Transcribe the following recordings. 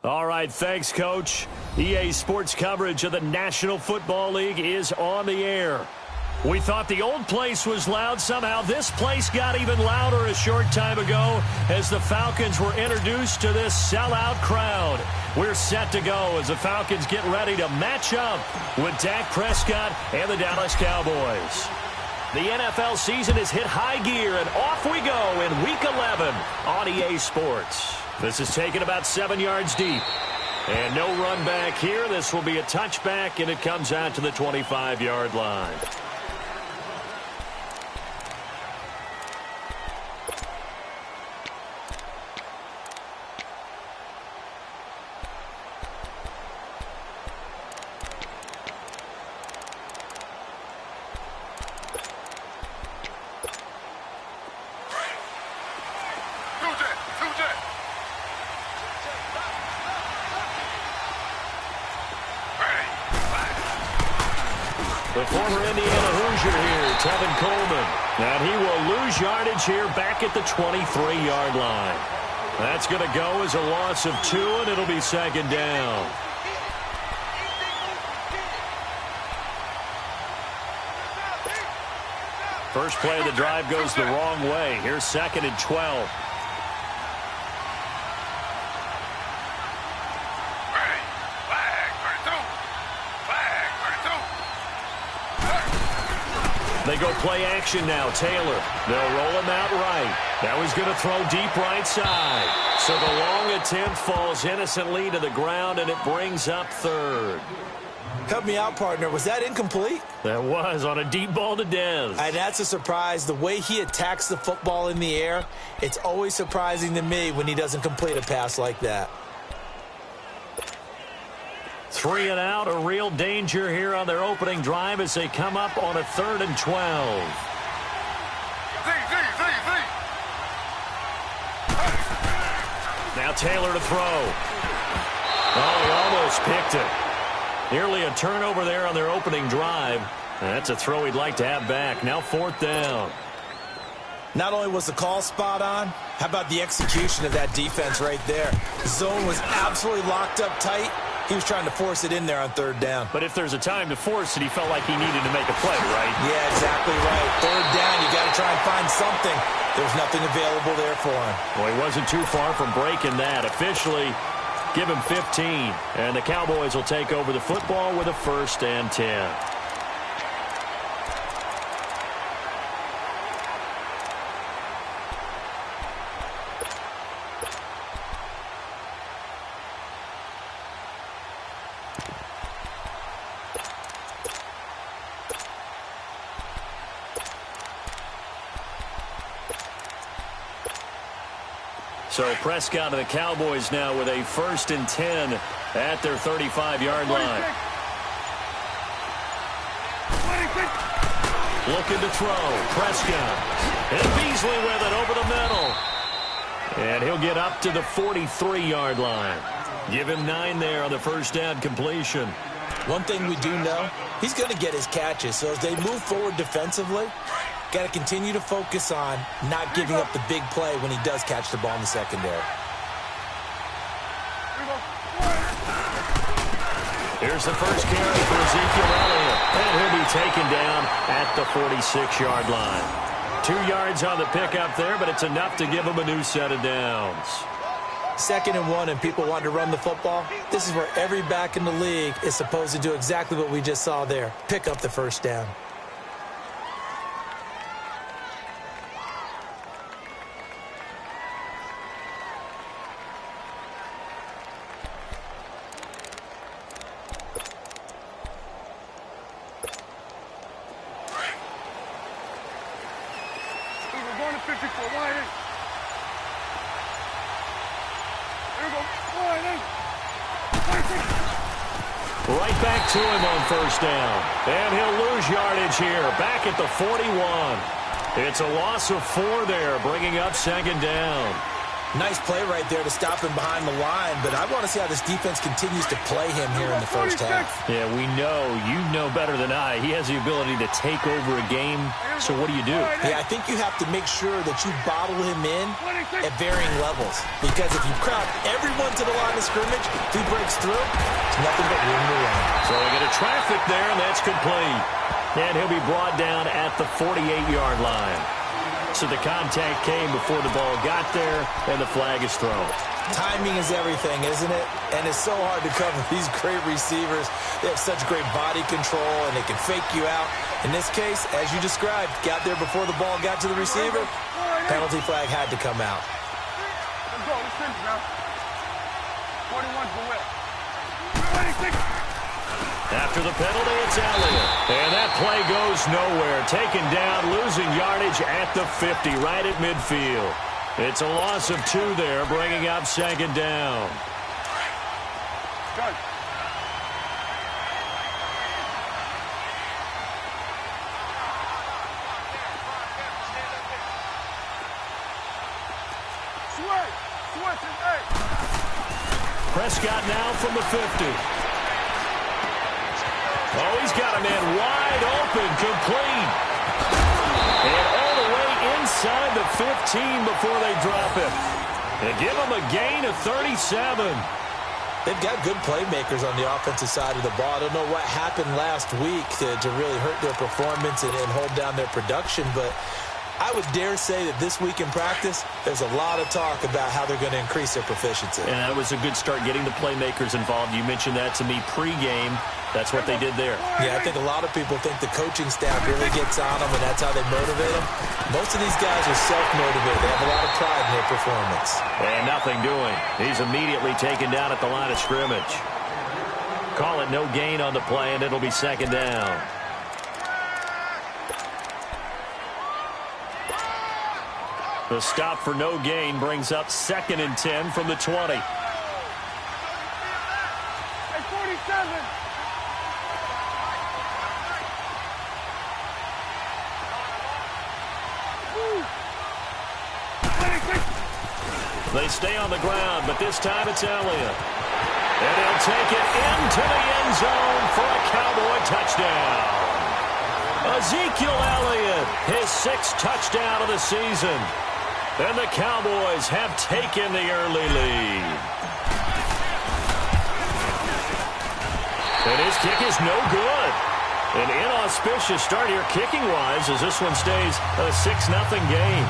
All right, thanks, Coach. EA Sports coverage of the National Football League is on the air. We thought the old place was loud. Somehow this place got even louder a short time ago as the Falcons were introduced to this sellout crowd. We're set to go as the Falcons get ready to match up with Dak Prescott and the Dallas Cowboys. The NFL season has hit high gear, and off we go in Week 11 on EA Sports. This is taken about 7 yards deep. And no run back here. This will be a touchback, and it comes out to the 25-yard line. The former Indiana Hoosier here, Tevin Coleman. And he will lose yardage here back at the 23-yard line. That's going to go as a loss of 2, and it'll be second down. First play of the drive goes the wrong way. Here's 2nd and 12. They go play action now. Taylor. They'll roll him out right. Now he's going to throw deep right side. So the long attempt falls innocently to the ground, and it brings up 3rd. Help me out, partner. Was that incomplete? That was on a deep ball to Dez. And that's a surprise. The way he attacks the football in the air, it's always surprising to me when he doesn't complete a pass like that. 3 and out, a real danger here on their opening drive as they come up on a 3rd and 12. Now Taylor to throw. Oh, he almost picked it. Nearly a turnover there on their opening drive. That's a throw he'd like to have back. Now 4th down. Not only was the call spot on, how about the execution of that defense right there? The zone was absolutely locked up tight. He was trying to force it in there on 3rd down. But if there's a time to force it, he felt like he needed to make a play, right? Yeah, exactly right. 3rd down, you got to try and find something. There's nothing available there for him. Well, he wasn't too far from breaking that. Officially, give him 15. And the Cowboys will take over the football with a 1st and 10. So Prescott and the Cowboys now with a 1st and 10 at their 35-yard line. Looking to throw. Prescott. And Beasley with it over the middle. And he'll get up to the 43-yard line. Give him 9 there on the 1st down completion. One thing we do know, he's going to get his catches. So as they move forward defensively, got to continue to focus on not giving up the big play when he does catch the ball in the secondary. Here's the first carry for Ezekiel Elliott. And he'll be taken down at the 46-yard line. 2 yards on the pickup there, but it's enough to give him a new set of downs. 2nd and 1, and people want to run the football. This is where every back in the league is supposed to do exactly what we just saw there. Pick up the 1st down. Right back to him on 1st down. And he'll lose yardage here, back at the 41. It's a loss of 4 there, bringing up 2nd down. Nice play right there to stop him behind the line, but I want to see how this defense continues to play him here in the first half. Yeah, we know. You know better than I. He has the ability to take over a game, so what do you do? Yeah, I think you have to make sure that you bottle him in at varying levels, because if you crowd everyone to the line of scrimmage, if he breaks through, it's nothing but room to run. So we get a traffic there, and that's complete. And he'll be brought down at the 48-yard line. So the contact came before the ball got there, and the flag is thrown. Timing is everything, isn't it? And it's so hard to cover these great receivers. They have such great body control, and they can fake you out. In this case, as you described, got there before the ball got to the receiver. Penalty flag had to come out. Let's go. Let's finish now. 41 for Will. 26. After the penalty, it's Elliott. And that play goes nowhere. Taken down, losing yardage at the 50, right at midfield. It's a loss of 2 there, bringing up second down. Done. Switch is 8. Prescott now from the 50. Oh, he's got a man wide open, complete. And all the way inside the 15 before they drop it. And give him a gain of 37. They've got good playmakers on the offensive side of the ball. I don't know what happened last week to really hurt their performance and hold down their production, but I would dare say that this week in practice, there's a lot of talk about how they're going to increase their proficiency. And that was a good start getting the playmakers involved. You mentioned that to me pregame. That's what they did there. Yeah, I think a lot of people think the coaching staff really gets on them, and that's how they motivate them. Most of these guys are self-motivated. They have a lot of pride in their performance. And nothing doing. He's immediately taken down at the line of scrimmage. Call it no gain on the play, and it'll be second down. The stop for no gain brings up 2nd and 10 from the 20. Hey, 47. They stay on the ground, but this time it's Elliott. And he'll take it into the end zone for a Cowboy touchdown. Ezekiel Elliott, his 6th touchdown of the season. And the Cowboys have taken the early lead. And his kick is no good. An inauspicious start here kicking-wise as this one stays a 6-0 game.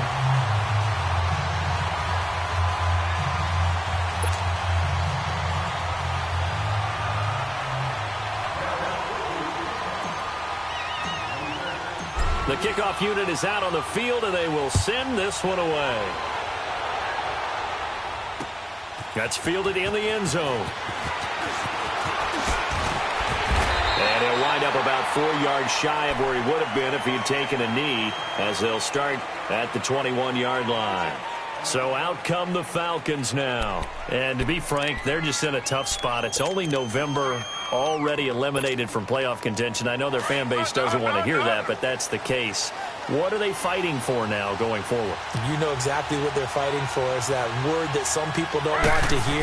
The kickoff unit is out on the field, and they will send this one away. That's fielded in the end zone. And he'll wind up about 4 yards shy of where he would have been if he had taken a knee, as they'll start at the 21-yard line. So out come the Falcons now. And to be frank, they're just in a tough spot. It's only November, already eliminated from playoff contention. I know their fan base doesn't want to hear that, but that's the case. What are they fighting for now going forward? You know exactly what they're fighting for. Is that word that some people don't want to hear,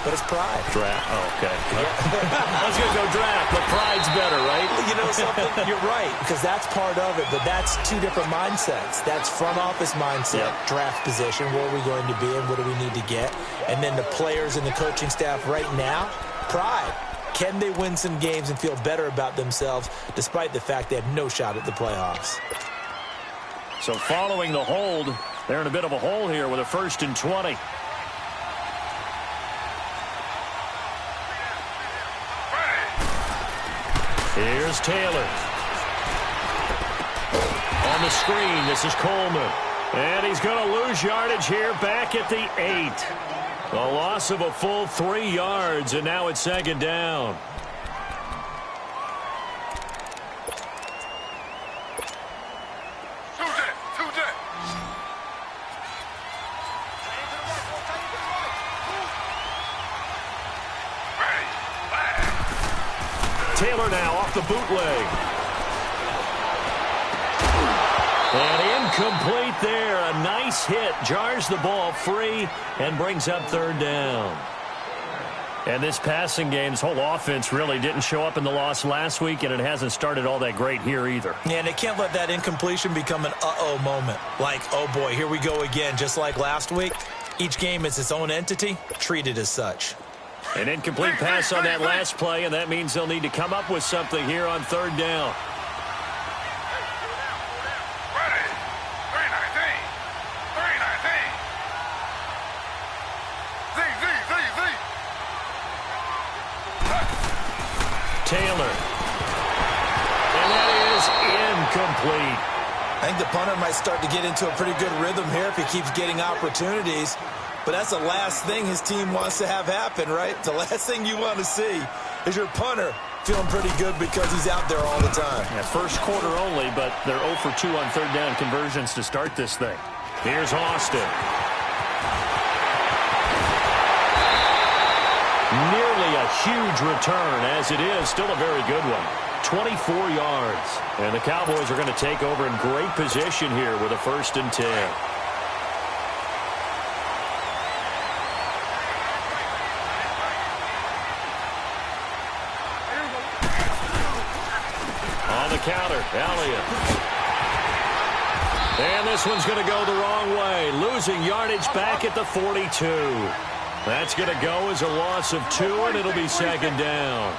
but it's pride. Draft. Oh, okay. I was going to go draft, but pride's better, right? You know something? You're right, because that's part of it, but that's 2 different mindsets. That's front office mindset, draft position, where are we going to be and what do we need to get? And then the players and the coaching staff right now, pride. Can they win some games and feel better about themselves despite the fact they have no shot at the playoffs? So following the hold, they're in a bit of a hole here with a 1st and 20. Here's Taylor. On the screen, this is Coleman. And he's going to lose yardage here back at the 8. A loss of a full 3 yards, and now it's 2nd down. Taylor now off the bootleg. And Incomplete there. A nice hit. Jars the ball free and brings up third down. And this passing game's whole offense really didn't show up in the loss last week, and it hasn't started all that great here either. Yeah, and they can't let that incompletion become an uh-oh moment. Like, oh boy, here we go again, just like last week. Each game is its own entity, treated as such. An incomplete pass on that last play, and that means they'll need to come up with something here on third down. Taylor. And that is incomplete. I think the punter might start to get into a pretty good rhythm here if he keeps getting opportunities. But that's the last thing his team wants to have happen, right? The last thing you want to see is your punter feeling pretty good because he's out there all the time. Yeah, first quarter only, but they're 0 for 2 on third down conversions to start this thing. Here's Austin. Nearly a huge return, as it is still a very good one. 24 yards. And the Cowboys are going to take over in great position here with a 1st and 10. On the counter, Elliott. And this one's going to go the wrong way. Losing yardage back at the 42. That's going to go as a loss of 2, and it'll be 2nd down.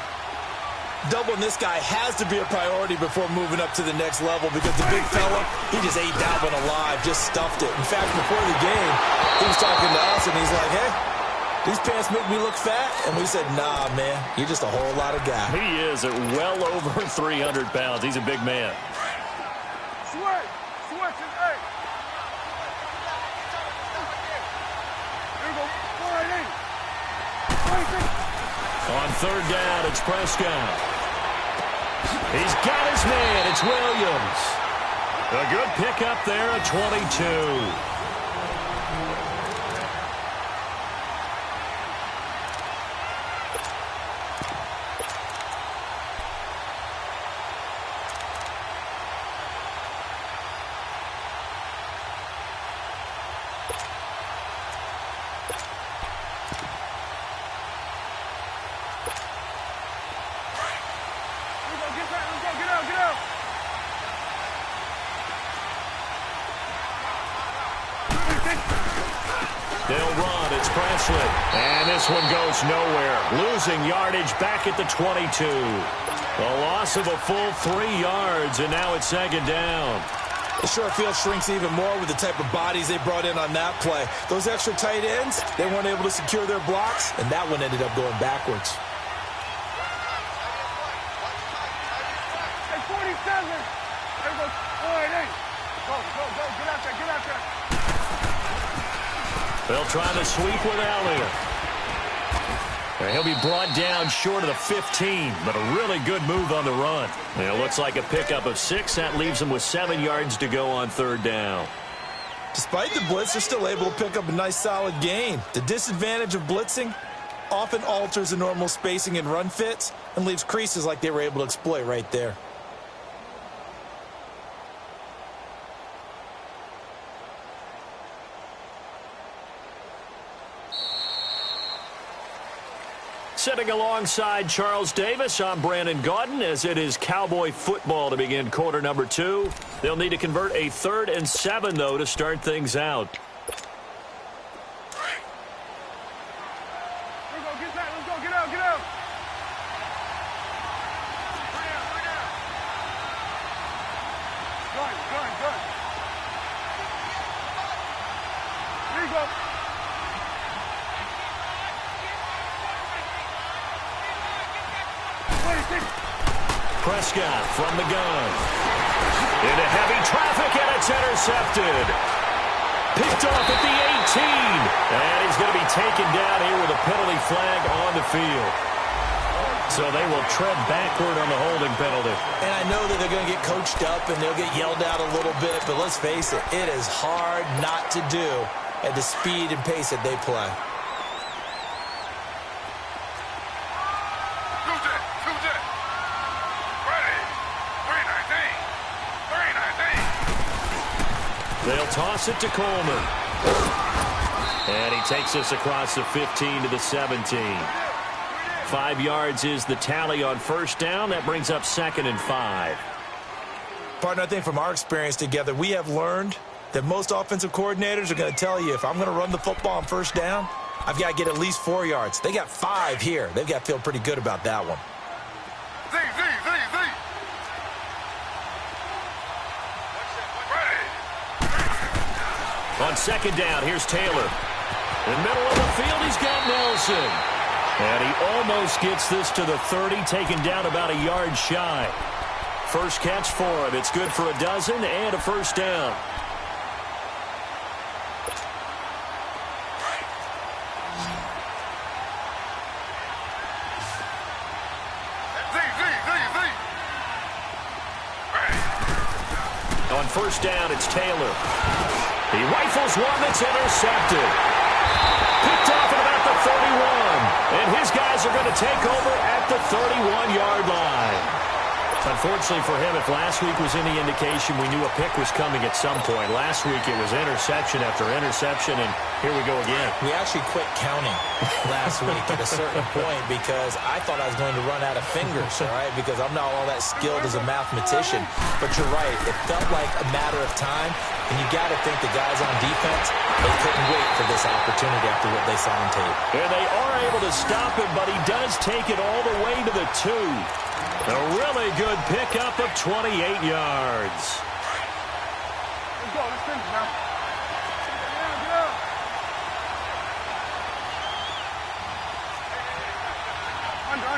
Doubling this guy has to be a priority before moving up to the next level because the big fella, he just ate that one alive, just stuffed it. In fact, before the game, he was talking to us, and he's like, hey, these pants make me look fat? And we said, nah, man, you're just a whole lot of guy. He is at well over 300 pounds. He's a big man. Switch. Switch is 8. Here we go. 480. 26. On third down, it's Prescott. He's got his man. It's Williams. A good pickup there at 22. They'll run. It's Presley. And this one goes nowhere. Losing yardage back at the 22. A loss of a full 3 yards, and now it's 2nd down. The short field shrinks even more with the type of bodies they brought in on that play. Those extra tight ends, they weren't able to secure their blocks, and that one ended up going backwards. Hey, 47. There goes 480. Go, get out there. They'll try to sweep with Elliott. He'll be brought down short of the 15, but a really good move on the run. And it looks like a pickup of 6. That leaves them with 7 yards to go on third down. Despite the blitz, they're still able to pick up a nice solid gain. The disadvantage of blitzing often alters the normal spacing and run fits and leaves creases like they were able to exploit right there. Sitting alongside Charles Davis, I'm Brandon Gaudin, as it is Cowboy football to begin quarter number 2. They'll need to convert a 3rd and 7, though, to start things out. Let's go, get out. Good. Here you go. Prescott from the gun. Into heavy traffic, and it's intercepted. Picked off at the 18. And he's going to be taken down here with a penalty flag on the field. So they will tread backward on the holding penalty. And I know that they're going to get coached up and they'll get yelled out a little bit, but let's face it, it is hard not to do at the speed and pace that they play. They'll toss it to Coleman. And he takes us across the 15 to the 17. 5 yards is the tally on first down. That brings up 2nd and 5. Partner, I think from our experience together, we have learned that most offensive coordinators are going to tell you, if I'm going to run the football on first down, I've got to get at least 4 yards. They got 5 here. They've got to feel pretty good about that one. On 2nd down, here's Taylor. In the middle of the field, he's got Nelson. And he almost gets this to the 30, taken down about a yard shy. First catch for him. It's good for a dozen and a first down. On first down, it's Taylor. He rifles one that's intercepted. Picked off at about the 31. And his guys are going to take over at the 31-yard line. Unfortunately for him, if last week was any indication, we knew a pick was coming at some point. Last week it was interception after interception, and here we go again. We actually quit counting last week at a certain point because I thought I was going to run out of fingers, all right, because I'm not all that skilled as a mathematician. But you're right. It felt like a matter of time, and you got to think the guys on defense, they couldn't wait for this opportunity after what they saw on tape. And they are able to stop him, but he does take it all the way to the 2. A really good pickup of 28 yards. Let's go. Let's finish now. Get up. Under.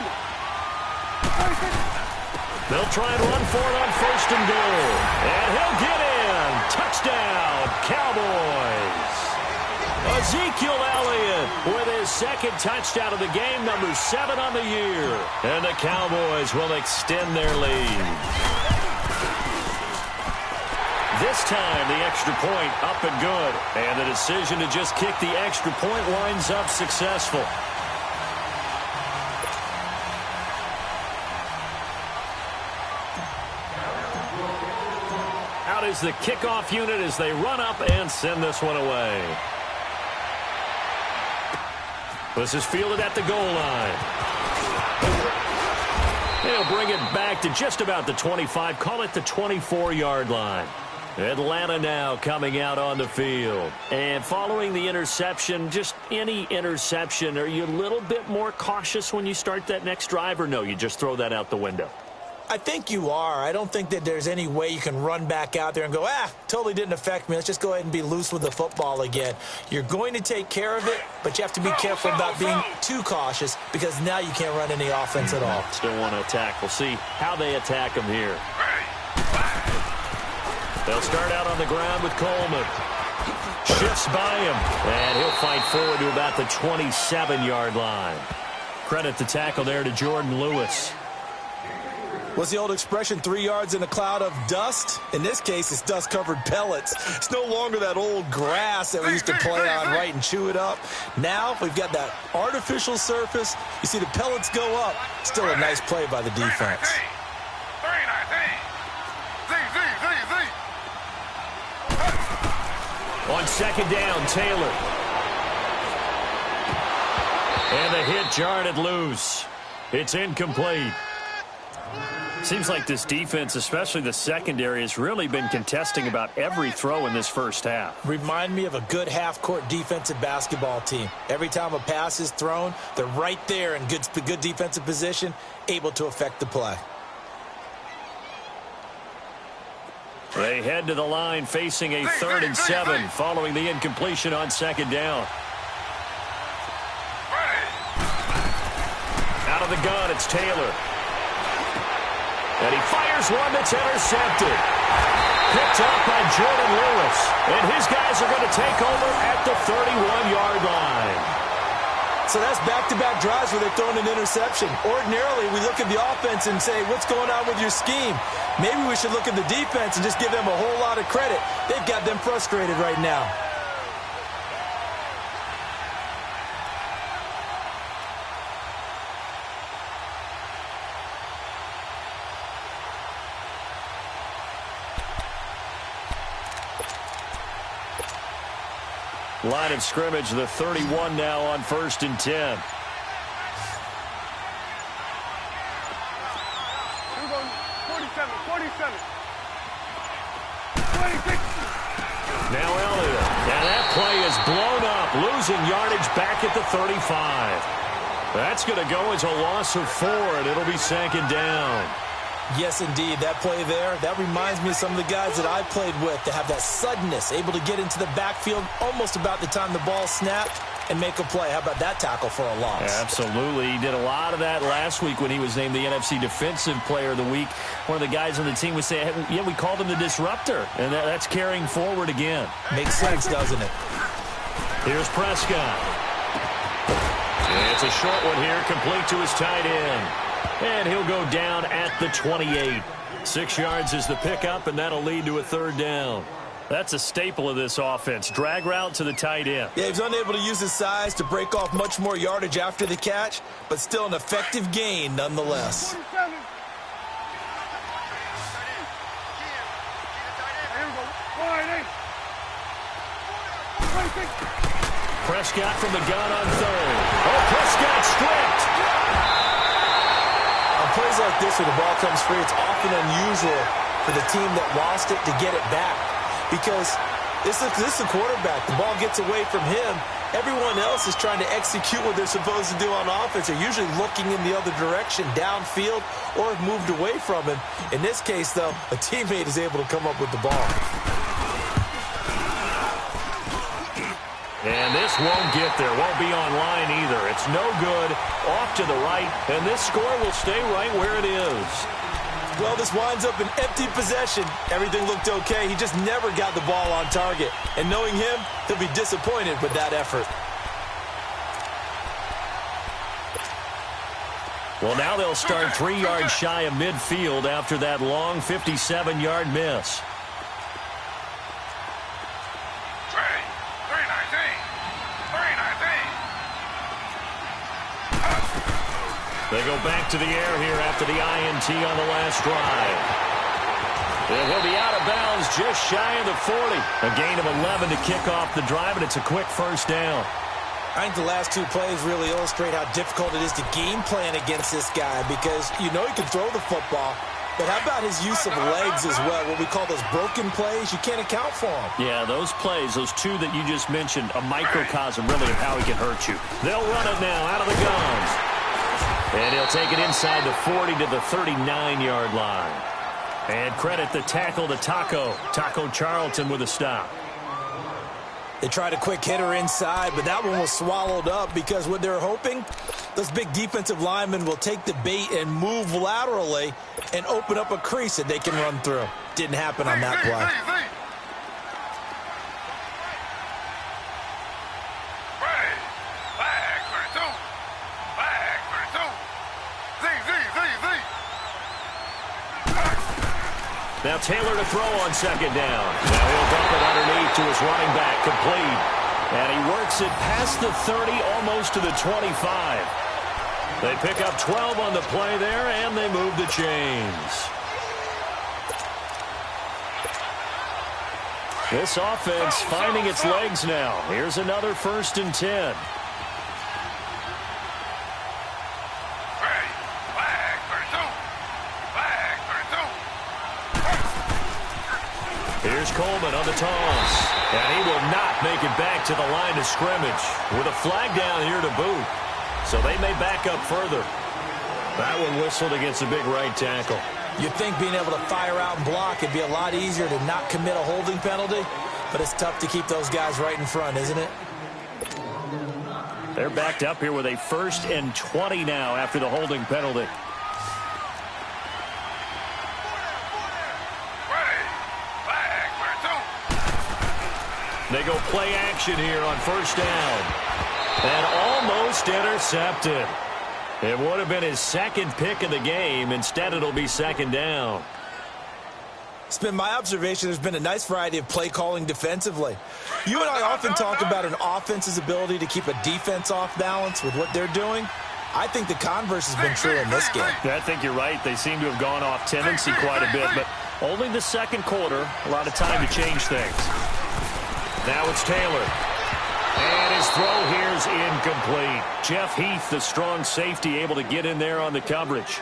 They'll try and run for it on 1st and goal. And he'll get in. Touchdown, Cowboys. Ezekiel Elliott with his 2nd touchdown of the game, number 7 on the year. And the Cowboys will extend their lead. This time, the extra point up and good. And the decision to just kick the extra point winds up successful. Out is the kickoff unit as they run up and send this one away. This is fielded at the goal line. They'll bring it back to just about the 25. Call it the 24-yard line. Atlanta now coming out on the field. And following the interception, just any interception, are you a little bit more cautious when you start that next drive, or no, you just throw that out the window? I think you are. I don't think that there's any way you can run back out there and go, totally didn't affect me. Let's just go ahead and be loose with the football again. You're going to take care of it, but you have to be careful about being too cautious because now you can't run any offense at all. Still want to attack. We'll see how they attack him here. They'll start out on the ground with Coleman. Shifts by him, and he'll fight forward to about the 27-yard line. Credit the tackle there to Jordan Lewis. What's the old expression, 3 yards in a cloud of dust? In this case, it's dust-covered pellets. It's no longer that old grass that we used to play on, right, and chew it up. Now we've got that artificial surface. You see the pellets go up. Still a nice play by the defense. On 2nd down, Taylor. And the hit jarred it loose. It's incomplete. Seems like this defense, especially the secondary, has really been contesting about every throw in this first half. Remind me of a good half-court defensive basketball team. Every time a pass is thrown, they're right there in good defensive position, able to affect the play. They head to the line facing a 3rd and 7 following the incompletion on 2nd down. Out of the gun, it's Taylor. And he fires one that's intercepted. Picked up by Jordan Lewis. And his guys are going to take over at the 31-yard line. So that's back-to-back drives where they're throwing an interception. Ordinarily, we look at the offense and say, what's going on with your scheme? Maybe we should look at the defense and just give them a whole lot of credit. They've got them frustrated right now. Line of scrimmage, the 31 now on 1st and 10. Now Elliott. And that play is blown up, losing yardage back at the 35. That's going to go as a loss of 4, and it'll be 2nd down. Yes, indeed. That play there, that reminds me of some of the guys that I played with to have that suddenness, able to get into the backfield almost about the time the ball snapped and make a play. How about that tackle for a loss? Absolutely. He did a lot of that last week when he was named the NFC Defensive Player of the Week. One of the guys on the team would say, yeah, we called him the disruptor, and that's carrying forward again. Makes sense, doesn't it? Here's Prescott. It's a short one here, complete to his tight end. And he'll go down at the 28. 6 yards is the pickup, and that'll lead to a 3rd down. That's a staple of this offense. Drag route to the tight end. Yeah, he was unable to use his size to break off much more yardage after the catch, but still an effective gain nonetheless. Prescott from the gun on 3rd. Oh, Prescott stripped. On plays like this where the ball comes free, it's often unusual for the team that lost it to get it back. Because this is a quarterback. The ball gets away from him. Everyone else is trying to execute what they're supposed to do on offense. They're usually looking in the other direction, downfield, or have moved away from him. In this case, though, a teammate is able to come up with the ball. And this won't get there. Won't be online either. It's no good. Off to the right. And this score will stay right where it is. Well, this winds up an empty possession. Everything looked okay. He just never got the ball on target. And knowing him, he'll be disappointed with that effort. Well, now they'll start 3 yards shy of midfield after that long 57-yard miss. They go back to the air here after the INT on the last drive. And he'll be out of bounds just shy of the 40. A gain of 11 to kick off the drive, and it's a quick 1st down. I think the last 2 plays really illustrate how difficult it is to game plan against this guy because you know he can throw the football, but how about his use of legs as well? What we call those broken plays, you can't account for them. Yeah, those plays, those 2 that you just mentioned, a microcosm really of how he can hurt you. They'll run it now out of the guns. And he'll take it inside the 40 to the 39-yard line. And credit the tackle to Taco Charlton with a stop. They tried a quick hitter inside, but that one was swallowed up because what they're hoping, those big defensive linemen will take the bait and move laterally and open up a crease that they can run through. Didn't happen on that play. Now Taylor to throw on 2nd down. Now he'll dump it underneath to his running back, complete. And he works it past the 30, almost to the 25. They pick up 12 on the play there, and they move the chains. This offense finding its legs now. Here's another 1st and 10. Here's Coleman on the toss. And he will not make it back to the line of scrimmage with a flag down here to boot. So they may back up further. That one whistled against a big right tackle. You'd think being able to fire out and block it'd be a lot easier to not commit a holding penalty, but it's tough to keep those guys right in front, isn't it? They're backed up here with a 1st and 20 now after the holding penalty. They go play action here on 1st down. And almost intercepted. It would have been his 2nd pick of the game. Instead, it'll be 2nd down. It's been my observation there's been a nice variety of play calling defensively. You and I often talk about an offense's ability to keep a defense off balance with what they're doing. I think the converse has been true in this game. Yeah, I think you're right. They seem to have gone off tendency quite a bit, but only the 2nd quarter, a lot of time to change things. Now it's Taylor. And his throw here is incomplete. Jeff Heath, the strong safety, able to get in there on the coverage.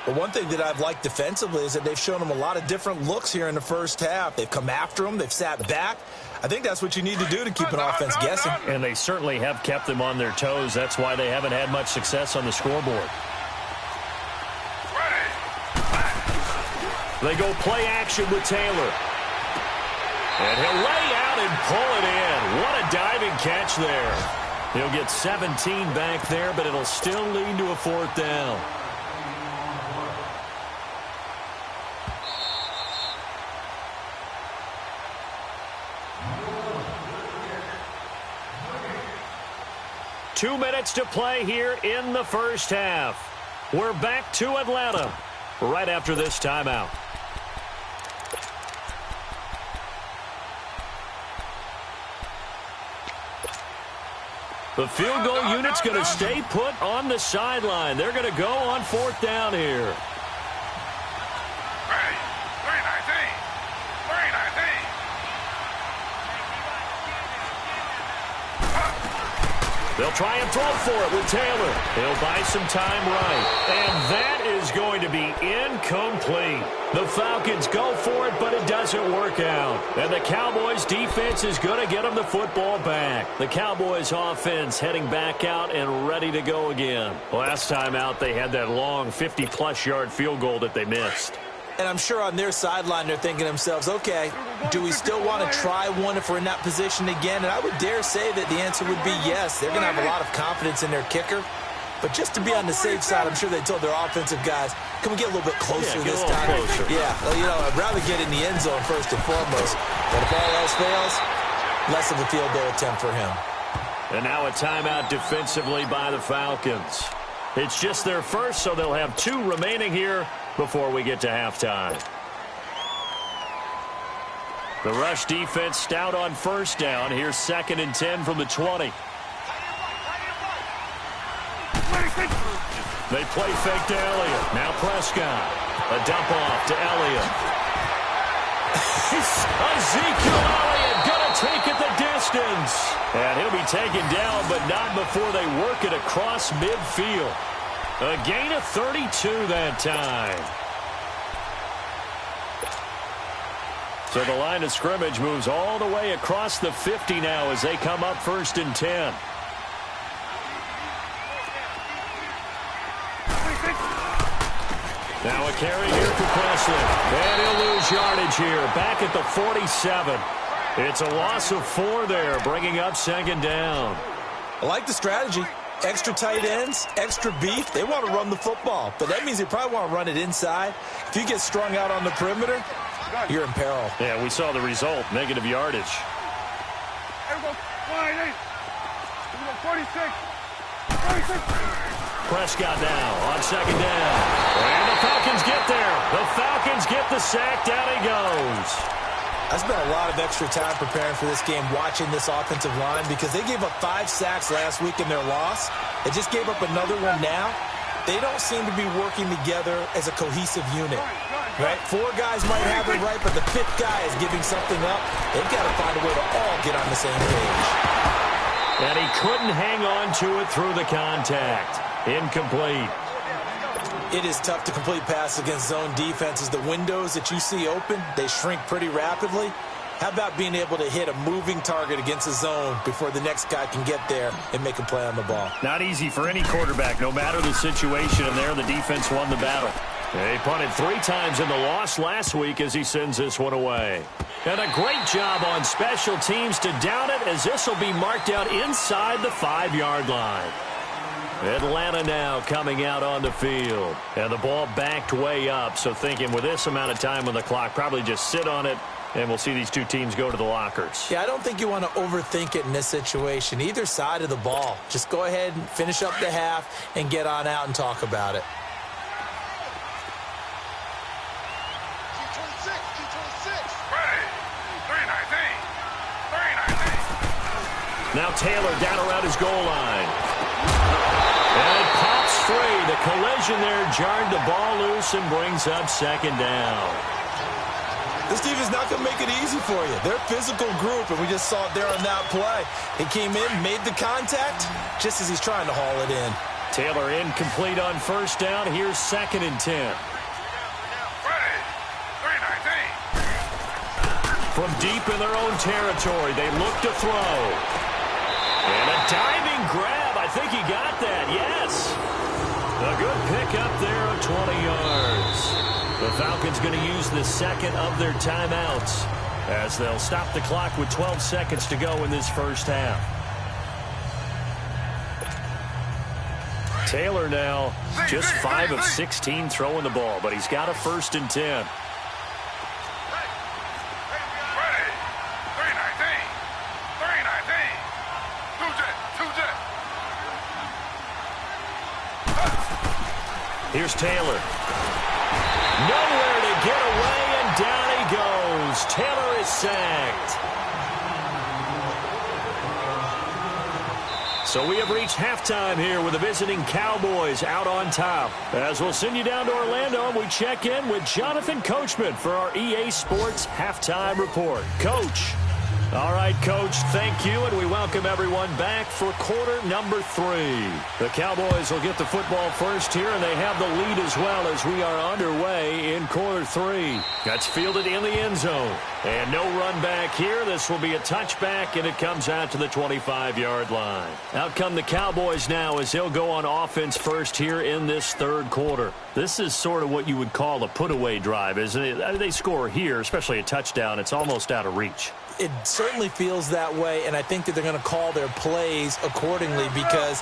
But one thing that I've liked defensively is that they've shown him a lot of different looks here in the first half. They've come after him. They've sat back. I think that's what you need to do to keep an offense guessing. And they certainly have kept them on their toes. That's why they haven't had much success on the scoreboard. They go play action with Taylor. And he'll lay out and pull it in. What a diving catch there. He'll get 17 back there, but it'll still lead to a 4th down. Two minutes to play here in the first half. We're back to Atlanta right after this timeout. The field goal unit's going to stay put on the sideline. They're going to go on 4th down here. They'll try and throw for it with Taylor. He'll buy some time right. And that is going to be incomplete. The Falcons go for it, but it doesn't work out. And the Cowboys defense is going to get them the football back. The Cowboys offense heading back out and ready to go again. Last time out, they had that long 50-plus yard field goal that they missed. And I'm sure on their sideline they're thinking to themselves, okay, do we still want to try one if we're in that position again? And I would dare say that the answer would be yes. They're going to have a lot of confidence in their kicker. But just to be on the safe side, I'm sure they told their offensive guys, can we get a little bit closer this time? Closer. Yeah, well, you know, I'd rather get in the end zone first and foremost. But if all else fails, less of a field goal attempt for him. And now a timeout defensively by the Falcons. It's just their first, so they'll have 2 remaining here before we get to halftime. The rush defense stout on 1st down. Here's 2nd and 10 from the 20. They play fake to Elliott. Now Prescott. A dump off to Elliott. Ezekiel Elliott going to take it the distance. And he'll be taken down, but not before they work it across midfield. A gain of 32 that time. So the line of scrimmage moves all the way across the 50 now as they come up 1st and 10. Now a carry here for Presley. And he'll lose yardage here. Back at the 47. It's a loss of 4 there, bringing up 2nd down. I like the strategy. Extra tight ends, extra beef. They want to run the football, but that means they probably want to run it inside. If you get strung out on the perimeter, you're in peril. Yeah, we saw the result, negative yardage. Here we go, 48. Here we go, 46. Prescott now on 2nd down. And the Falcons get there. The Falcons get the sack. Down he goes. I spent a lot of extra time preparing for this game, watching this offensive line, because they gave up 5 sacks last week in their loss. They just gave up another one now. They don't seem to be working together as a cohesive unit. Right? 4 guys might have it right, but the 5th guy is giving something up. They've got to find a way to all get on the same page. And he couldn't hang on to it through the contact. Incomplete. It is tough to complete passes against zone defenses. The windows that you see open, they shrink pretty rapidly. How about being able to hit a moving target against a zone before the next guy can get there and make a play on the ball? Not easy for any quarterback, no matter the situation, and there the defense won the battle. They punted 3 times in the loss last week as he sends this one away. And a great job on special teams to down it, as this will be marked out inside the 5-yard line. Atlanta now coming out on the field. And the ball backed way up, so thinking with this amount of time on the clock, probably just sit on it, and we'll see these 2 teams go to the lockers. Yeah, I don't think you want to overthink it in this situation. Either side of the ball. Just go ahead and finish up the half and get on out and talk about it. Now Taylor down around his goal line. And it pops free. The collision there jarred the ball loose and brings up 2nd down. This team is not going to make it easy for you. They're a physical group, and we just saw it there on that play. He came in, made the contact, just as he's trying to haul it in. Taylor incomplete on first down. Here's 2nd and 10. From deep in their own territory, they look to throw. And a diving grab. I think he got that, yes. A good pickup there of 20 yards. The Falcons going to use the second of their timeouts as they'll stop the clock with 12 seconds to go in this first half. Taylor now just 5 of 16 throwing the ball, but he's got a 1st and 10. Here's Taylor. Nowhere to get away, and down he goes. Taylor is sacked. So we have reached halftime here with the visiting Cowboys out on top. As we'll send you down to Orlando, and we check in with Jonathan Coachman for our EA Sports Halftime Report. Coach. All right, Coach, thank you, and we welcome everyone back for quarter number 3. The Cowboys will get the football first here, and they have the lead as well as we are underway in quarter 3. That's fielded in the end zone. And no run back here. This will be a touchback, and it comes out to the 25-yard line. Out come the Cowboys now as they'll go on offense first here in this third quarter. This is sort of what you would call a put-away drive, isn't it? They score here, especially a touchdown. It's almost out of reach. It certainly feels that way, and I think that they're going to call their plays accordingly because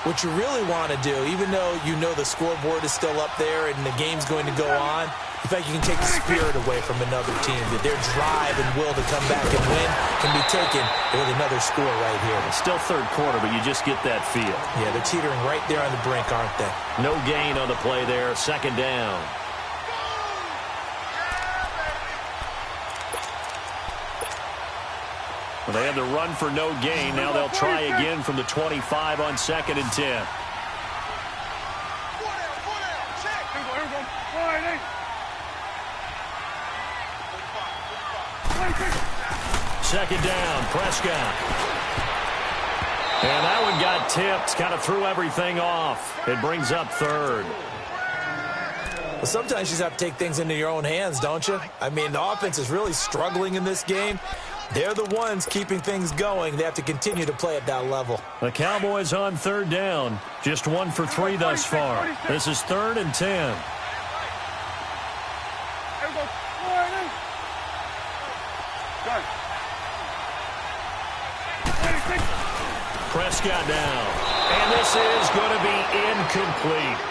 what you really want to do, even though you know the scoreboard is still up there and the game's going to go on, in fact, you can take the spirit away from another team. That their drive and will to come back and win can be taken with another score right here. It's still third quarter, but you just get that feel. Yeah, they're teetering right there on the brink, aren't they? No gain on the play there. 2nd down. Well, they had to run for no gain. Now they'll try again from the 25 on 2nd and 10. Second down, Prescott. And that one got tipped, kind of threw everything off. It brings up 3rd. Well, sometimes you just have to take things into your own hands, don't you? I mean, the offense is really struggling in this game. They're the ones keeping things going. They have to continue to play at that level. The Cowboys on 3rd down. Just 1 for 3 thus far. This is 3rd and 10. Prescott down. And this is going to be incomplete.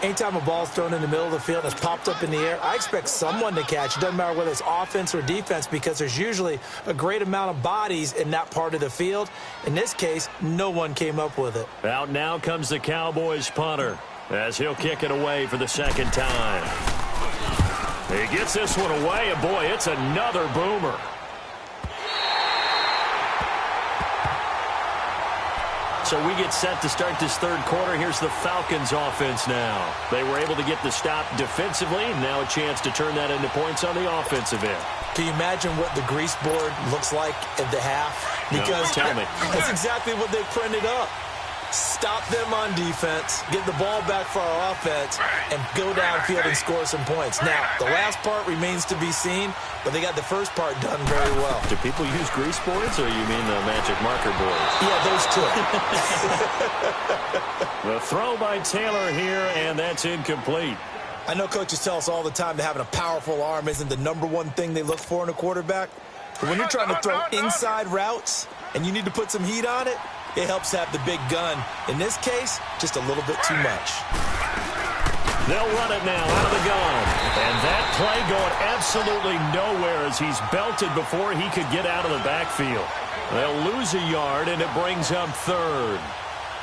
Anytime a ball's thrown in the middle of the field and it's popped up in the air, I expect someone to catch. It doesn't matter whether it's offense or defense because there's usually a great amount of bodies in that part of the field. In this case, no one came up with it. Out now comes the Cowboys punter as he'll kick it away for the 2nd time. He gets this one away, and boy, it's another boomer. So we get set to start this third quarter. Here's the Falcons offense now. They were able to get the stop defensively. Now a chance to turn that into points on the offensive end. Can you imagine what the grease board looks like at the half? Because no, tell me. That's exactly what they printed up. Stop them on defense, get the ball back for our offense, and go downfield and score some points. Now, the last part remains to be seen, but they got the first part done very well. Do people use grease boards, or you mean the magic marker boards? Yeah, those two. The throw by Taylor here, and that's incomplete. I know coaches tell us all the time that having a powerful arm isn't the #1 thing they look for in a quarterback. But when you're trying to throw inside routes and you need to put some heat on it, it helps have the big gun. In this case, just a little bit too much. They'll run it now out of the gun. And that play going absolutely nowhere as he's belted before he could get out of the backfield. They'll lose a yard, and it brings up 3rd.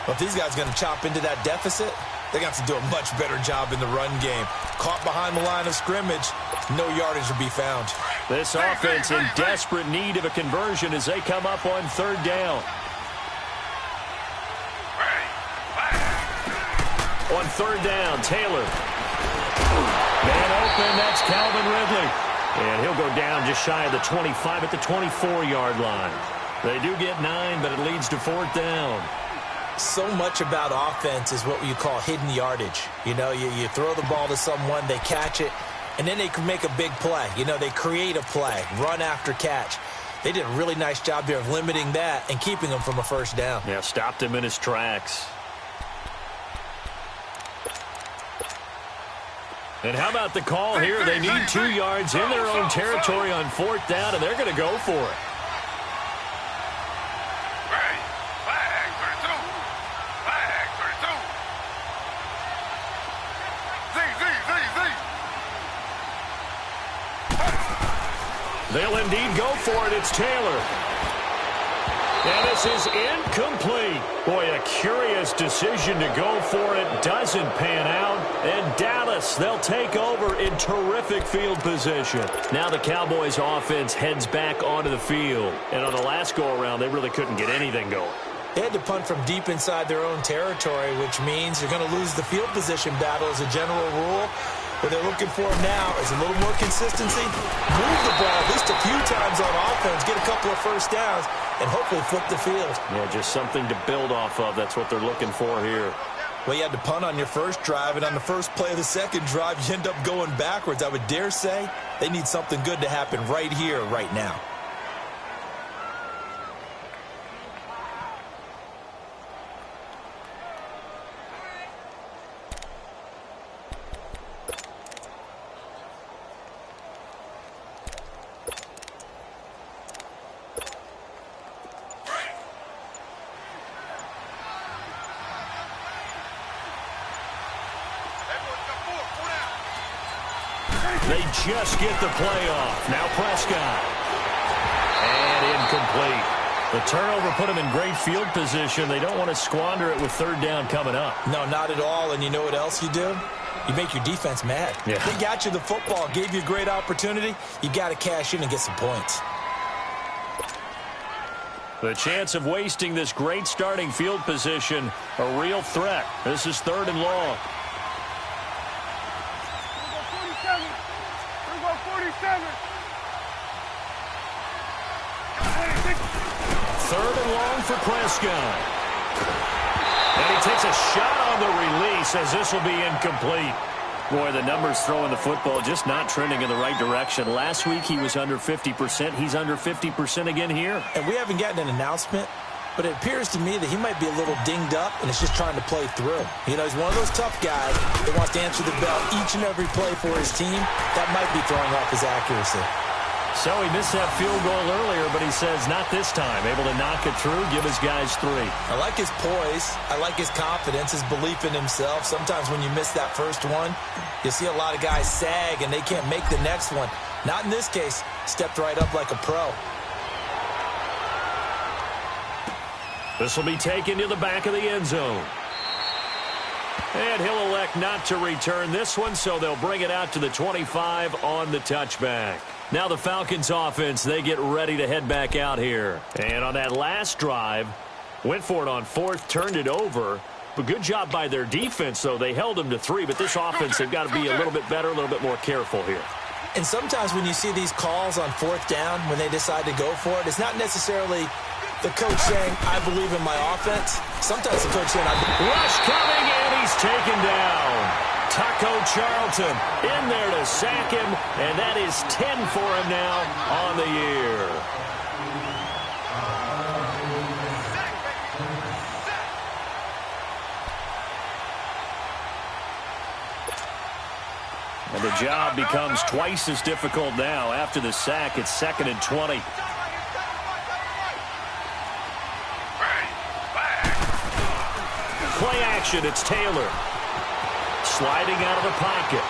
Well, if these guys are going to chop into that deficit, they're going to have to do a much better job in the run game. Caught behind the line of scrimmage, no yardage will be found. This offense in desperate need of a conversion as they come up on 3rd down. On 3rd down, Taylor. Man open, that's Calvin Ridley. And he'll go down just shy of the 25 at the 24-yard line. They do get 9, but it leads to 4th down. So much about offense is what you call hidden yardage. You know, you throw the ball to someone, they catch it, and then they can make a big play. You know, they create a play, run after catch. They did a really nice job there of limiting that and keeping him from a 1st down. Yeah, stopped him in his tracks. And how about the call here? They need 2 yards in their own territory on 4th down, and they're going to go for it. They'll indeed go for it. It's Taylor. And this is incomplete. Boy, a curious decision to go for it. Doesn't pan out. And Dallas, they'll take over in terrific field position. Now the Cowboys offense heads back onto the field. And on the last go-around, they really couldn't get anything going. They had to punt from deep inside their own territory, which means you're going to lose the field position battle as a general rule. What they're looking for now is a little more consistency. Move the ball at least a few times on offense, get a couple of 1st downs, and hopefully flip the field. Yeah, just something to build off of. That's what they're looking for here. Well, you had to punt on your 1st drive, and on the 1st play of the 2nd drive, you end up going backwards. I would dare say they need something good to happen right here, right now. They just get the play off. Now Prescott. And incomplete. The turnover put them in great field position. They don't want to squander it with 3rd down coming up. No, not at all. And you know what else you do? You make your defense mad. Yeah. They got you the football, gave you a great opportunity. You got to cash in and get some points. The chance of wasting this great starting field position, a real threat. This is 3rd and long. 3rd and long for Prescott. And he takes a shot on the release as this will be incomplete. Boy, the numbers throwing the football just not trending in the right direction. Last week he was under 50%. He's under 50% again here. And we haven't gotten an announcement, but it appears to me that he might be a little dinged up and is just trying to play through. You know, he's one of those tough guys that wants to answer the bell each and every play for his team. That might be throwing off his accuracy. So he missed that field goal earlier, but he says not this time. Able to knock it through, give his guys 3. I like his poise. I like his confidence, his belief in himself. Sometimes when you miss that first one, you see a lot of guys sag and they can't make the next one. Not in this case. Stepped right up like a pro. This will be taken to the back of the end zone. And he'll elect not to return this one, so they'll bring it out to the 25 on the touchback. Now the Falcons offense, they get ready to head back out here. And on that last drive, went for it on 4th, turned it over. But good job by their defense, though. They held them to 3, but this offense, they've got to be a little bit better, a little bit more careful here. And sometimes when you see these calls on 4th down, when they decide to go for it, it's not necessarily the coach saying, I believe in my offense. Sometimes the coach saying, rush coming, and he's taken down. Taco Charlton in there to sack him, and that is 10 for him now on the year. And the job becomes twice as difficult now. After the sack, it's 2nd and 20. Play action, it's Taylor. Sliding out of the pocket.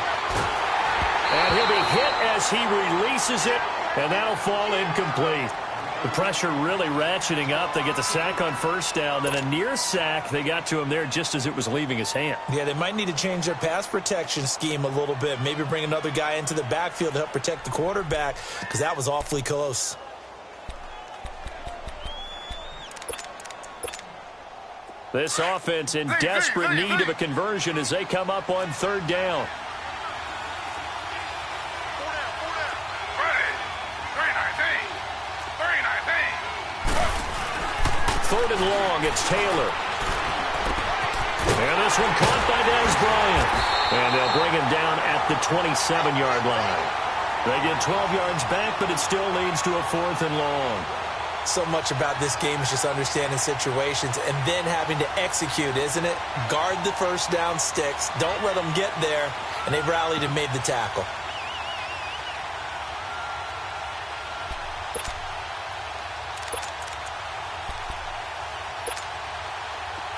And he'll be hit as he releases it, and that'll fall incomplete. The pressure really ratcheting up. They get the sack on 1st down, then a near sack. They got to him there just as it was leaving his hand. Yeah, they might need to change their pass protection scheme a little bit. Maybe bring another guy into the backfield to help protect the quarterback, because that was awfully close. This offense in desperate need of a conversion as they come up on 3rd down. 3rd and long. It's Taylor. And this one caught by Dez Bryant. And they'll bring him down at the 27-yard line. They get 12 yards back, but it still leads to a 4th and long. So much about this game is just understanding situations and then having to execute, isn't it? Guard the first down sticks. Don't let them get there. And they rallied and made the tackle.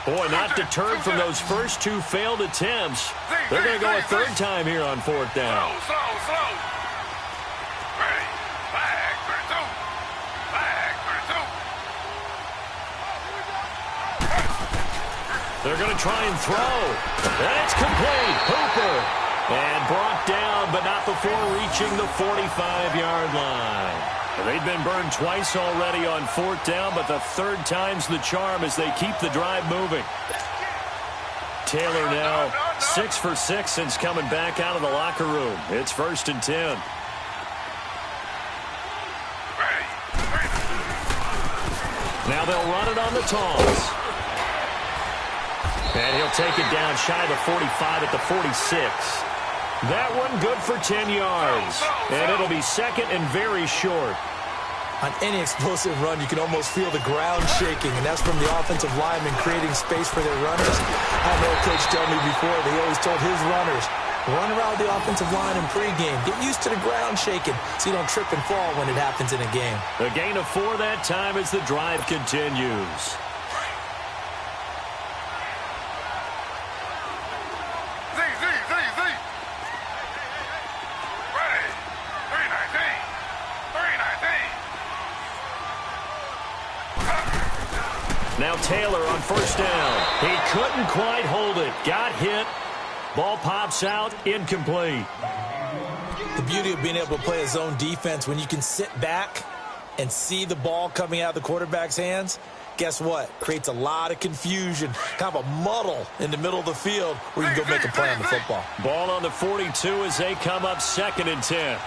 Boy, not deterred from those first 2 failed attempts. They're going to go a 3rd time here on 4th down. Slow. Ready. Flag for 2. Flag for 2. They're going to try and throw. And it's complete. Hooper. And brought down, but not before reaching the 45-yard line. They've been burned twice already on 4th down, but the 3rd time's the charm as they keep the drive moving. Taylor now 6 for 6 since coming back out of the locker room. It's 1st and 10. Now they'll run it on the toss. And he'll take it down shy of the 45 at the 46. That one good for 10 yards. And it'll be 2nd and very short. On any explosive run, you can almost feel the ground shaking, and that's from the offensive linemen creating space for their runners. I had an old coach tell me before, they always told his runners, run around the offensive line in pregame. Get used to the ground shaking so you don't trip and fall when it happens in a game. A gain of 4 that time as the drive continues. Now Taylor on 1st down. He couldn't quite hold it. Got hit. Ball pops out. Incomplete. The beauty of being able to play a zone defense when you can sit back and see the ball coming out of the quarterback's hands, guess what? Creates a lot of confusion, kind of a muddle in the middle of the field where you can go make a play on the football. Ball on the 42 as they come up 2nd and 10.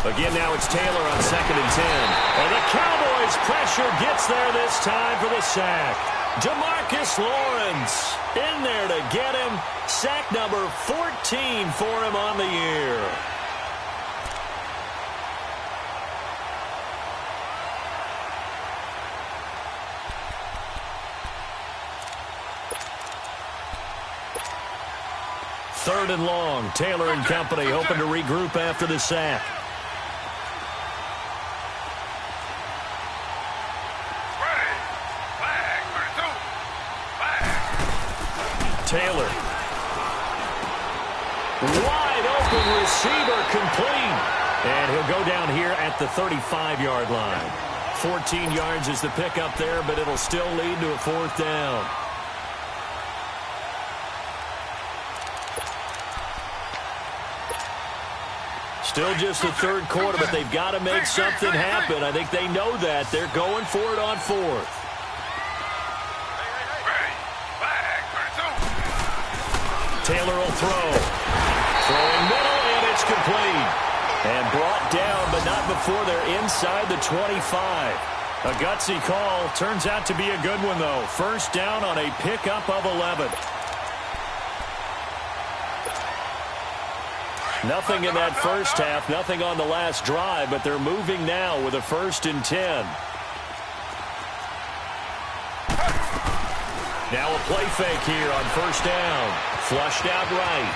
Again, now it's Taylor on 2nd and 10. And the Cowboys pressure gets there this time for the sack. DeMarcus Lawrence in there to get him. Sack number 14 for him on the year. Third and long. Taylor and company hoping to regroup after the sack. Taylor. Wide open receiver complete. And he'll go down here at the 35-yard line. 14 yards is the pickup there, but it'll still lead to a 4th down. Still just the 3rd quarter, but they've got to make something happen. I think they know that. They're going for it on 4th. Taylor will throw. Throwing middle, and it's complete. And brought down, but not before they're inside the 25. A gutsy call. Turns out to be a good one, though. 1st down on a pickup of 11. Nothing in that first half, nothing on the last drive, but they're moving now with a 1st and 10. Now a play fake here on 1st down. Flushed out right.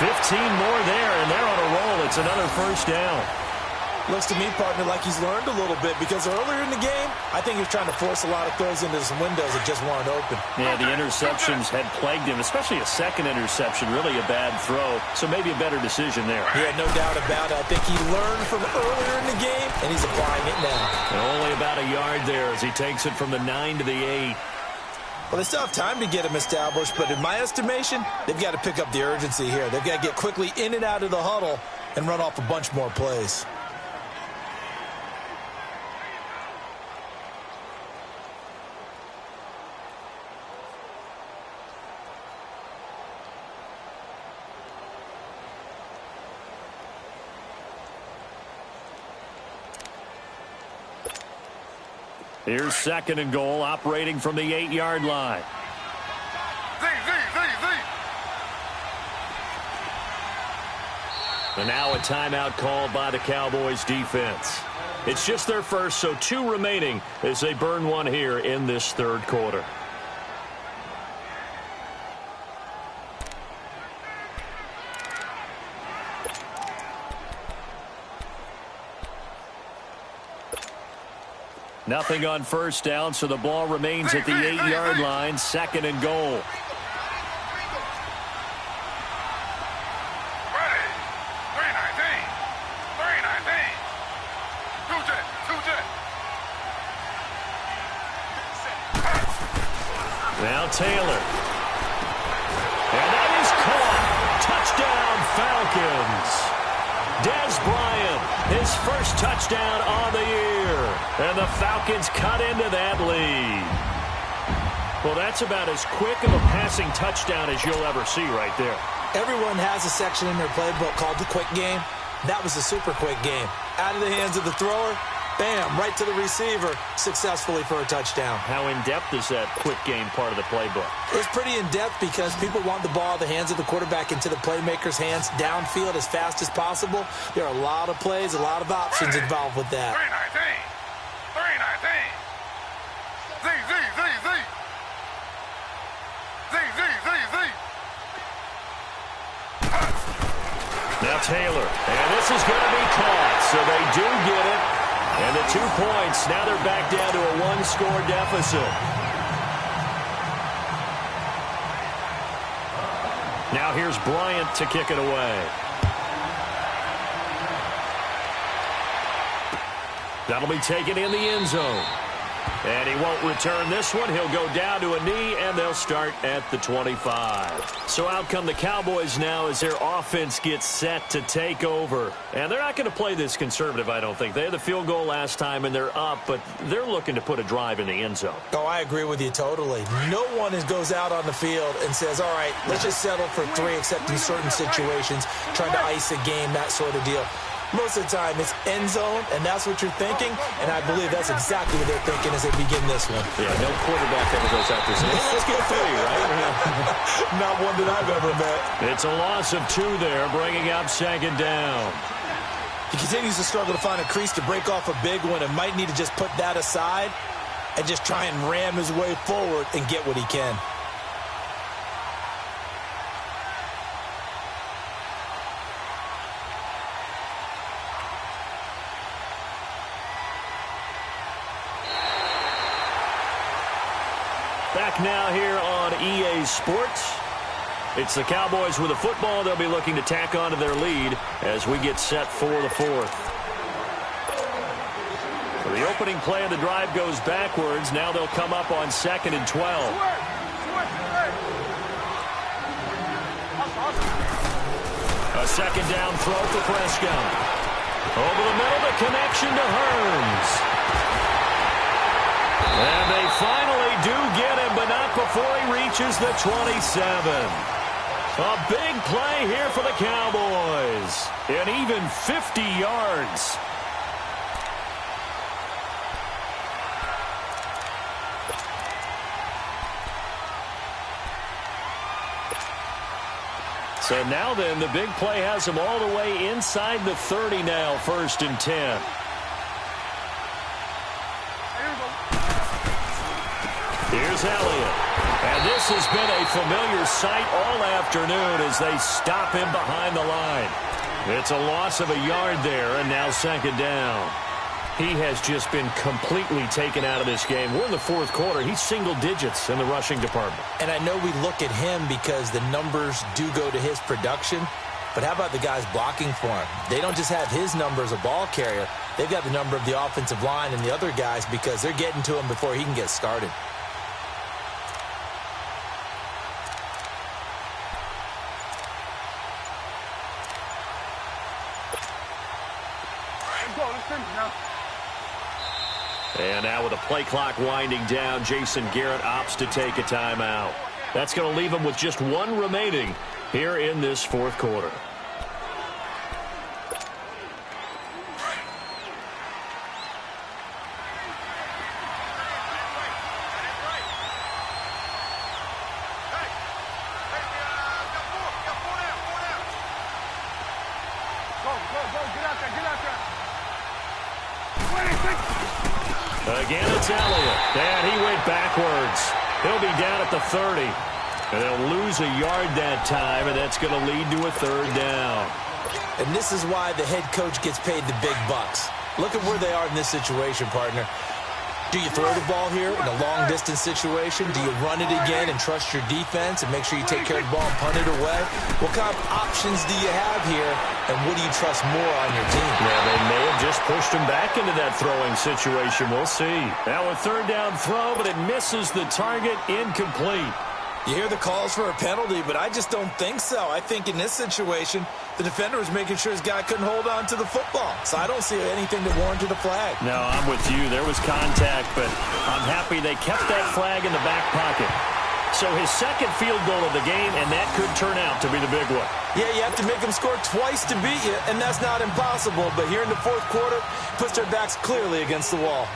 15 more there, and they're on a roll. It's another 1st down. Looks to me, partner, like he's learned a little bit because earlier in the game, I think he was trying to force a lot of throws into some windows that just weren't open. Yeah, the interceptions had plagued him, especially a 2nd interception, really a bad throw. So maybe a better decision there. Yeah, no doubt about it. I think he learned from earlier in the game, and he's applying it now. And only about a yard there as he takes it from the 9 to the 8. Well, they still have time to get him established, but in my estimation, they've got to pick up the urgency here. They've got to get quickly in and out of the huddle and run off a bunch more plays. Here's 2nd and goal, operating from the 8-yard line. And now a timeout called by the Cowboys defense. It's just their first, so 2 remaining as they burn one here in this 3rd quarter. Nothing on 1st down, so the ball remains at the 8-yard line, 2nd and goal. Now Taylor. And that is caught. Touchdown, Falcons. Dez Bryant, his first touchdown on the year. And the Falcons cut into that lead. Well, that's about as quick of a passing touchdown as you'll ever see right there. Everyone has a section in their playbook called the quick game. That was a super quick game. Out of the hands of the thrower, bam, right to the receiver, successfully for a touchdown. How in-depth is that quick game part of the playbook? It's pretty in-depth because people want the ball out of the hands of the quarterback into the playmaker's hands downfield as fast as possible. There are a lot of plays, a lot of options involved with that. 319. Now Taylor, and this is going to be caught, so they do get it. And the 2 points, now they're back down to a 1-score deficit. Now here's Bryant to kick it away. That'll be taken in the end zone. And he won't return this one. He'll go down to a knee, and they'll start at the 25. So out come the Cowboys now as their offense gets set to take over. And they're not going to play this conservative, I don't think. They had the field goal last time, and they're up, but they're looking to put a drive in the end zone. Oh, I agree with you totally. No one goes out on the field and says, all right, let's just settle for 3, except in certain situations, trying to ice a game, that sort of deal. Most of the time, it's end zone, and that's what you're thinking, and I believe that's exactly what they're thinking as they begin this one. Yeah, no quarterback ever goes out there saying, hey, let's get 3, right? Not one that I've ever met. It's a loss of 2 there, bringing up 2nd down. He continues to struggle to find a crease to break off a big one and might need to just put that aside and just try and ram his way forward and get what he can. Back now here on EA Sports. It's the Cowboys with the football. They'll be looking to tack on to their lead as we get set for the 4th. So the opening play of the drive goes backwards. Now they'll come up on 2nd and 12. A 2nd down throw for Prescott. Over the middle, the connection to Hearns. And they finally do get him, but not before he reaches the 27. A big play here for the Cowboys. And even 50 yards. So now then, the big play has them all the way inside the 30 now, 1st and 10. Here's Elliott. And this has been a familiar sight all afternoon as they stop him behind the line. It's a loss of a yard there, and now 2nd down. He has just been completely taken out of this game. We're in the 4th quarter. He's single digits in the rushing department. And I know we look at him because the numbers do go to his production. But how about the guys blocking for him? They don't just have his number as a ball carrier. They've got the number of the offensive line and the other guys because they're getting to him before he can get started. And now with the play clock winding down, Jason Garrett opts to take a timeout. That's going to leave him with just 1 remaining here in this 4th quarter. Get out there. 26. Again, it's Elliott. And he went backwards. He'll be down at the 30. And they'll lose a yard that time, and that's going to lead to a third down. And this is why the head coach gets paid the big bucks. Look at where they are in this situation, partner. Do you throw the ball here in a long-distance situation? Do you run it again and trust your defense and make sure you take care of the ball and punt it away? What kind of options do you have here, and what do you trust more on your team? Yeah, they may have just pushed him back into that throwing situation. We'll see. Now a third down throw, but it misses the target, incomplete. You hear the calls for a penalty, but I just don't think so. I think in this situation, the defender was making sure his guy couldn't hold on to the football. So I don't see anything that warranted a flag. No, I'm with you. There was contact, but I'm happy they kept that flag in the back pocket. So his second field goal of the game, and that could turn out to be the big one. Yeah, you have to make them score twice to beat you, and that's not impossible. But here in the fourth quarter, puts their backs clearly against the wall.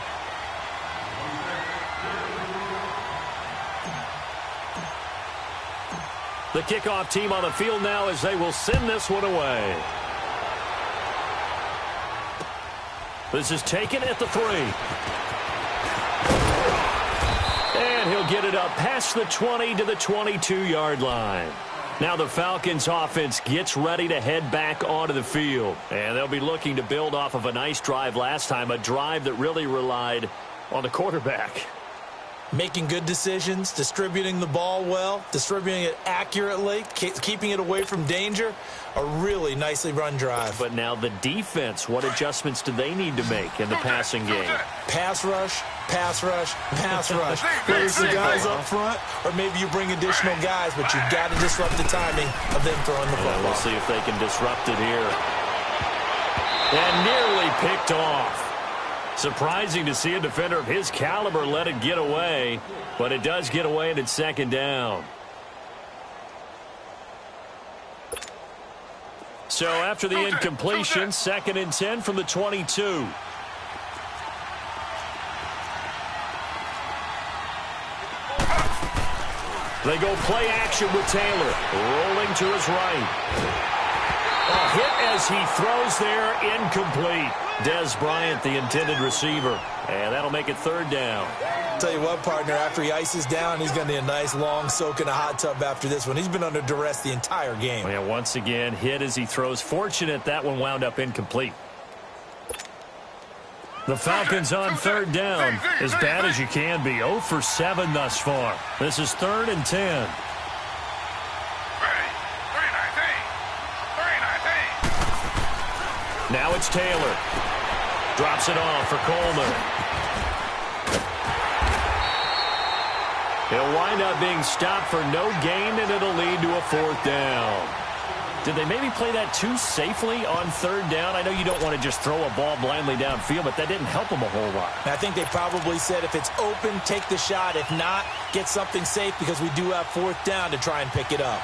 The kickoff team on the field now as they will send this one away. This is taken at the 3. And he'll get it up past the 20 to the 22-yard line. Now the Falcons offense gets ready to head back onto the field. And they'll be looking to build off of a nice drive last time, a drive that really relied on the quarterback. Making good decisions, distributing the ball well, distributing it accurately, keeping it away from danger. A really nicely run drive. But now the defense, what adjustments do they need to make in the passing game? Pass rush, pass rush, pass rush. Whether it's the guys up front or maybe you bring additional guys, but you've got to disrupt the timing of them throwing the football. We'll see if they can disrupt it here. And nearly picked off. Surprising to see a defender of his caliber let it get away, but it does get away and it's second down. So after the incompletion, 2nd and 10 from the 22. They go play action with Taylor, rolling to his right. A hit as he throws there, incomplete. Dez Bryant, the intended receiver. And that'll make it third down. Tell you what, partner, after he ices down, he's going to need a nice long soak in a hot tub after this one. He's been under duress the entire game. Yeah, once again, hit as he throws. Fortunate that one wound up incomplete. The Falcons on third down, as bad as you can be. 0 for 7 thus far. This is 3rd and 10. Now it's Taylor. Drops it off for Coleman. He'll wind up being stopped for no gain, and it'll lead to a 4th down. Did they maybe play that too safely on 3rd down? I know you don't want to just throw a ball blindly downfield, but that didn't help them a whole lot. I think they probably said if it's open, take the shot. If not, get something safe because we do have 4th down to try and pick it up.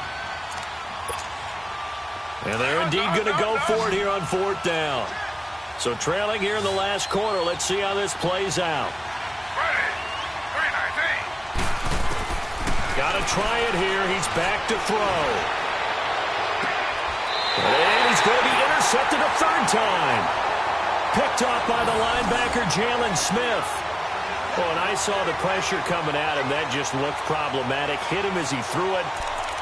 And they're indeed going to go for it here on 4th down. So trailing here in the last quarter, let's see how this plays out. Got to try it here. He's back to throw. And he's going to be intercepted a 3rd time. Picked off by the linebacker, Jalen Smith. Oh, and I saw the pressure coming at him. That just looked problematic. Hit him as he threw it.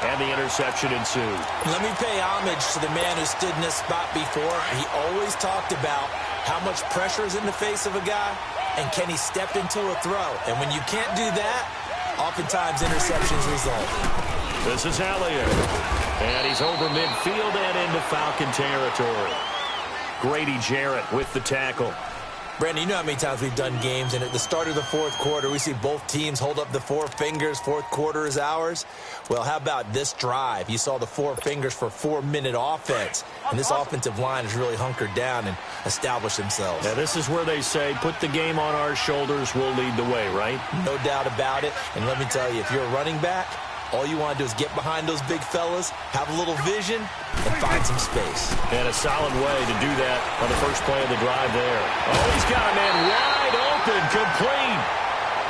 And the interception ensued. Let me pay homage to the man who stood in this spot before. He always talked about how much pressure is in the face of a guy and can he step into a throw. And when you can't do that, oftentimes interceptions result. This is Elliott. And he's over midfield and into Falcon territory. Grady Jarrett with the tackle. Brandon, you know how many times we've done games, and at the start of the 4th quarter, we see both teams hold up the 4 fingers. 4th quarter is ours. Well, how about this drive? You saw the 4 fingers for 4-minute offense, and this offensive line has really hunkered down and established themselves. Yeah, this is where they say, put the game on our shoulders, we'll lead the way, right? No doubt about it. And let me tell you, if you're a running back, all you want to do is get behind those big fellas, have a little vision, and find some space. And a solid way to do that on the first play of the drive there. Oh, he's got a man wide open, complete.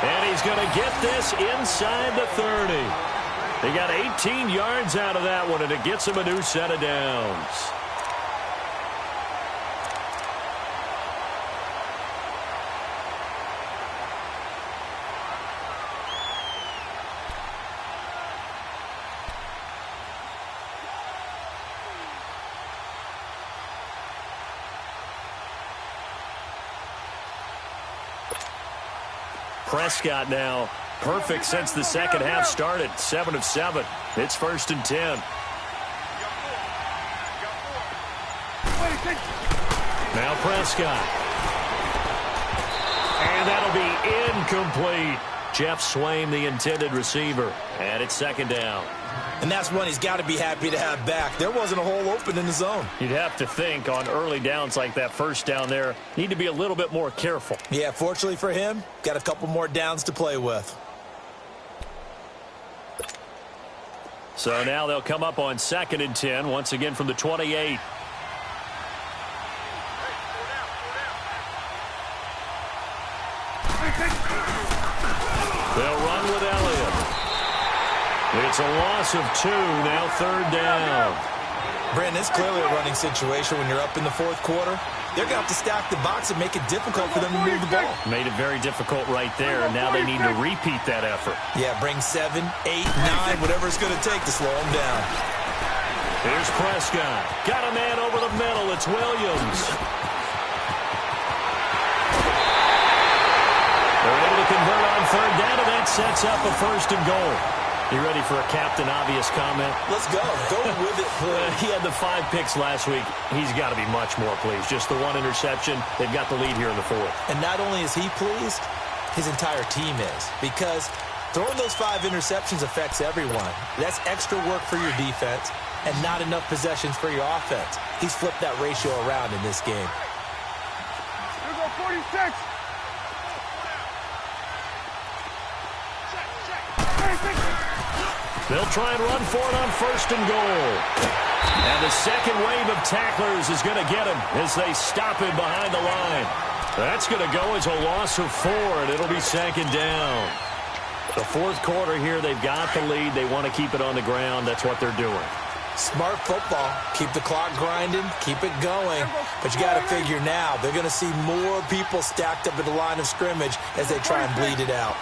And he's going to get this inside the 30. They got 18 yards out of that one, and it gets him a new set of downs. Prescott now perfect since the second half started. 7 of 7. It's 1st and 10. Now Prescott. And that'll be incomplete. Jeff Swain, the intended receiver. And it's 2nd down. And that's one he's got to be happy to have back. There wasn't a hole open in the zone. You'd have to think on early downs like that first down there, need to be a little bit more careful. Yeah, fortunately for him, got a couple more downs to play with. So now they'll come up on 2nd and 10, once again from the 28. They'll run with Elliott. It's a loss of 2, now 3rd down. Brandon, it's clearly a running situation when you're up in the 4th quarter. They're going to have to stack the box and make it difficult for them to move the ball. Made it very difficult right there, and now they need to repeat that effort. Yeah, bring 7, 8, 9, whatever it's going to take to slow them down. Here's Prescott. Got a man over the middle. It's Williams. They're able to convert on 3rd down, and that sets up a 1st and goal. You ready for a Captain Obvious comment? Let's go. Go with it, please. He had the 5 picks last week. He's got to be much more pleased. Just the 1 interception. They've got the lead here in the 4th. And not only is he pleased, his entire team is. Because throwing those 5 interceptions affects everyone. That's extra work for your defense and not enough possessions for your offense. He's flipped that ratio around in this game. Here go 46. They'll try and run for it on 1st and goal. And the second wave of tacklers is going to get him as they stop him behind the line. That's going to go as a loss of 4, and it'll be 2nd down. The 4th quarter here, they've got the lead. They want to keep it on the ground. That's what they're doing. Smart football. Keep the clock grinding. Keep it going. But you got to figure now, they're going to see more people stacked up at the line of scrimmage as they try and bleed it out.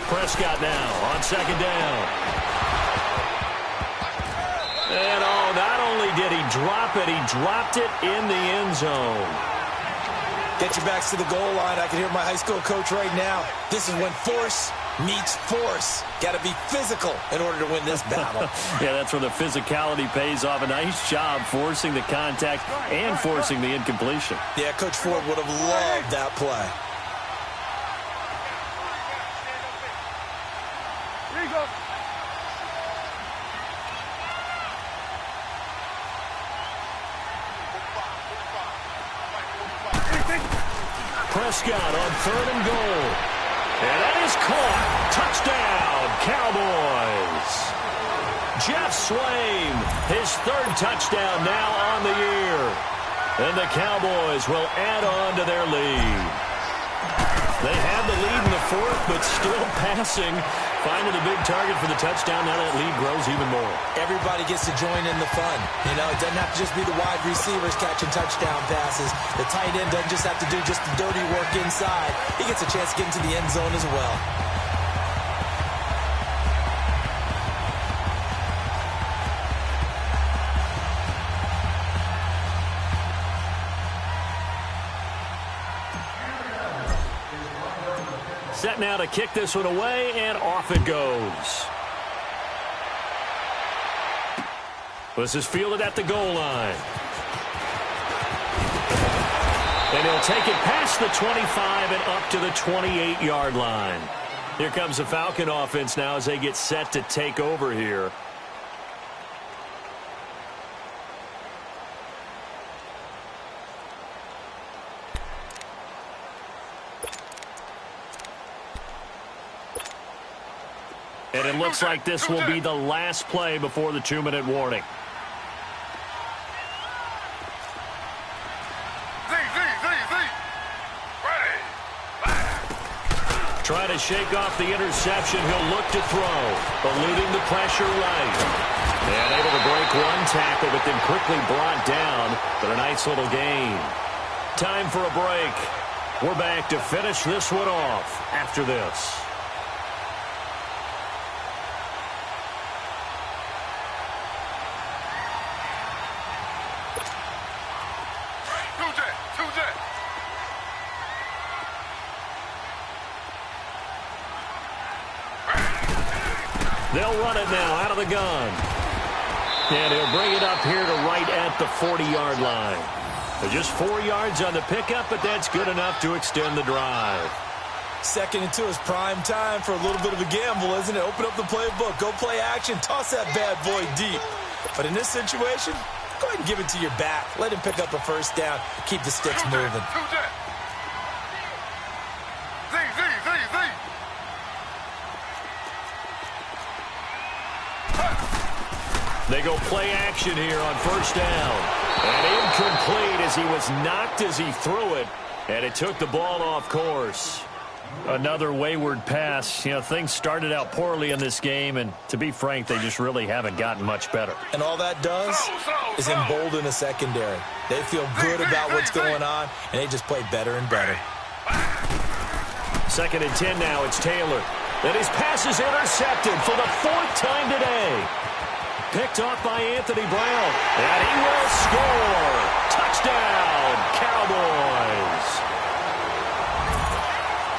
Prescott now on 2nd down. And not only did he drop it, he dropped it in the end zone. Get your backs to the goal line. I can hear my high school coach right now. This is when force meets force. Got to be physical in order to win this battle. Yeah, that's where the physicality pays off. A nice job forcing the contact and forcing the incompletion. Yeah, Coach Ford would have loved that play. Here you go. Prescott on 3rd and goal. And that is caught. Touchdown, Cowboys. Jeff Swain, his 3rd touchdown now on the year. And the Cowboys will add on to their lead. They have the lead in the 4th, but still passing. Finding the big target for the touchdown. Now that lead grows even more. Everybody gets to join in the fun. You know, it doesn't have to just be the wide receivers catching touchdown passes. The tight end doesn't just have to do just the dirty work inside. He gets a chance to get into the end zone as well. Set now to kick this one away, and off it goes. This is fielded at the goal line. And he'll take it past the 25 and up to the 28-yard line. Here comes the Falcon offense now as they get set to take over here. And it looks like this will be the last play before the 2-minute warning. Trying to shake off the interception. He'll look to throw, eluding the pressure right. And able to break one tackle, but then quickly brought down. But a nice little gain. Time for a break. We're back to finish this one off after this. They'll run it now out of the gun. And he'll bring it up here to right at the 40-yard line. Just 4 yards on the pickup, but that's good enough to extend the drive. 2nd and 2 is prime time for a little bit of a gamble, isn't it? Open up the playbook, go play action, toss that bad boy deep. But in this situation, go ahead and give it to your back. Let him pick up a first down, keep the sticks moving. They go play action here on first down. And incomplete as he was knocked as he threw it. And it took the ball off course. Another wayward pass. You know, things started out poorly in this game, and to be frank, they just really haven't gotten much better. And all that does is embolden the secondary. They feel good about what's going on, and they just play better and better. 2nd and 10 now. It's Taylor. And his pass is intercepted for the 4th time today. Picked off by Anthony Brown. And he will score. Touchdown, Cowboys.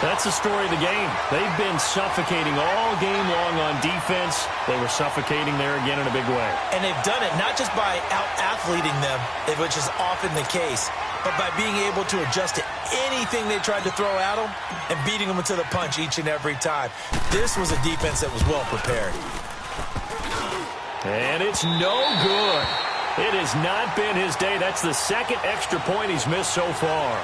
That's the story of the game. They've been suffocating all game long on defense. They were suffocating there again in a big way. And they've done it not just by out-athleting them, which is often the case, but by being able to adjust to anything they tried to throw at them and beating them into the punch each and every time. This was a defense that was well prepared. And it's no good. It has not been his day. That's the 2nd extra point he's missed so far.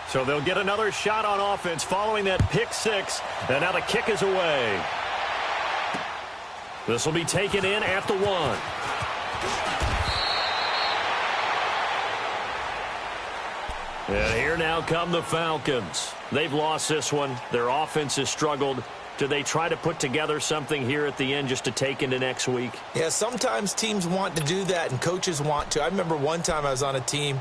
So they'll get another shot on offense following that pick 6. And now the kick is away. This will be taken in at the 1. And here now come the Falcons. They've lost this one. Their offense has struggled. Do they try to put together something here at the end just to take into next week? Yeah, sometimes teams want to do that and coaches want to. I remember one time I was on a team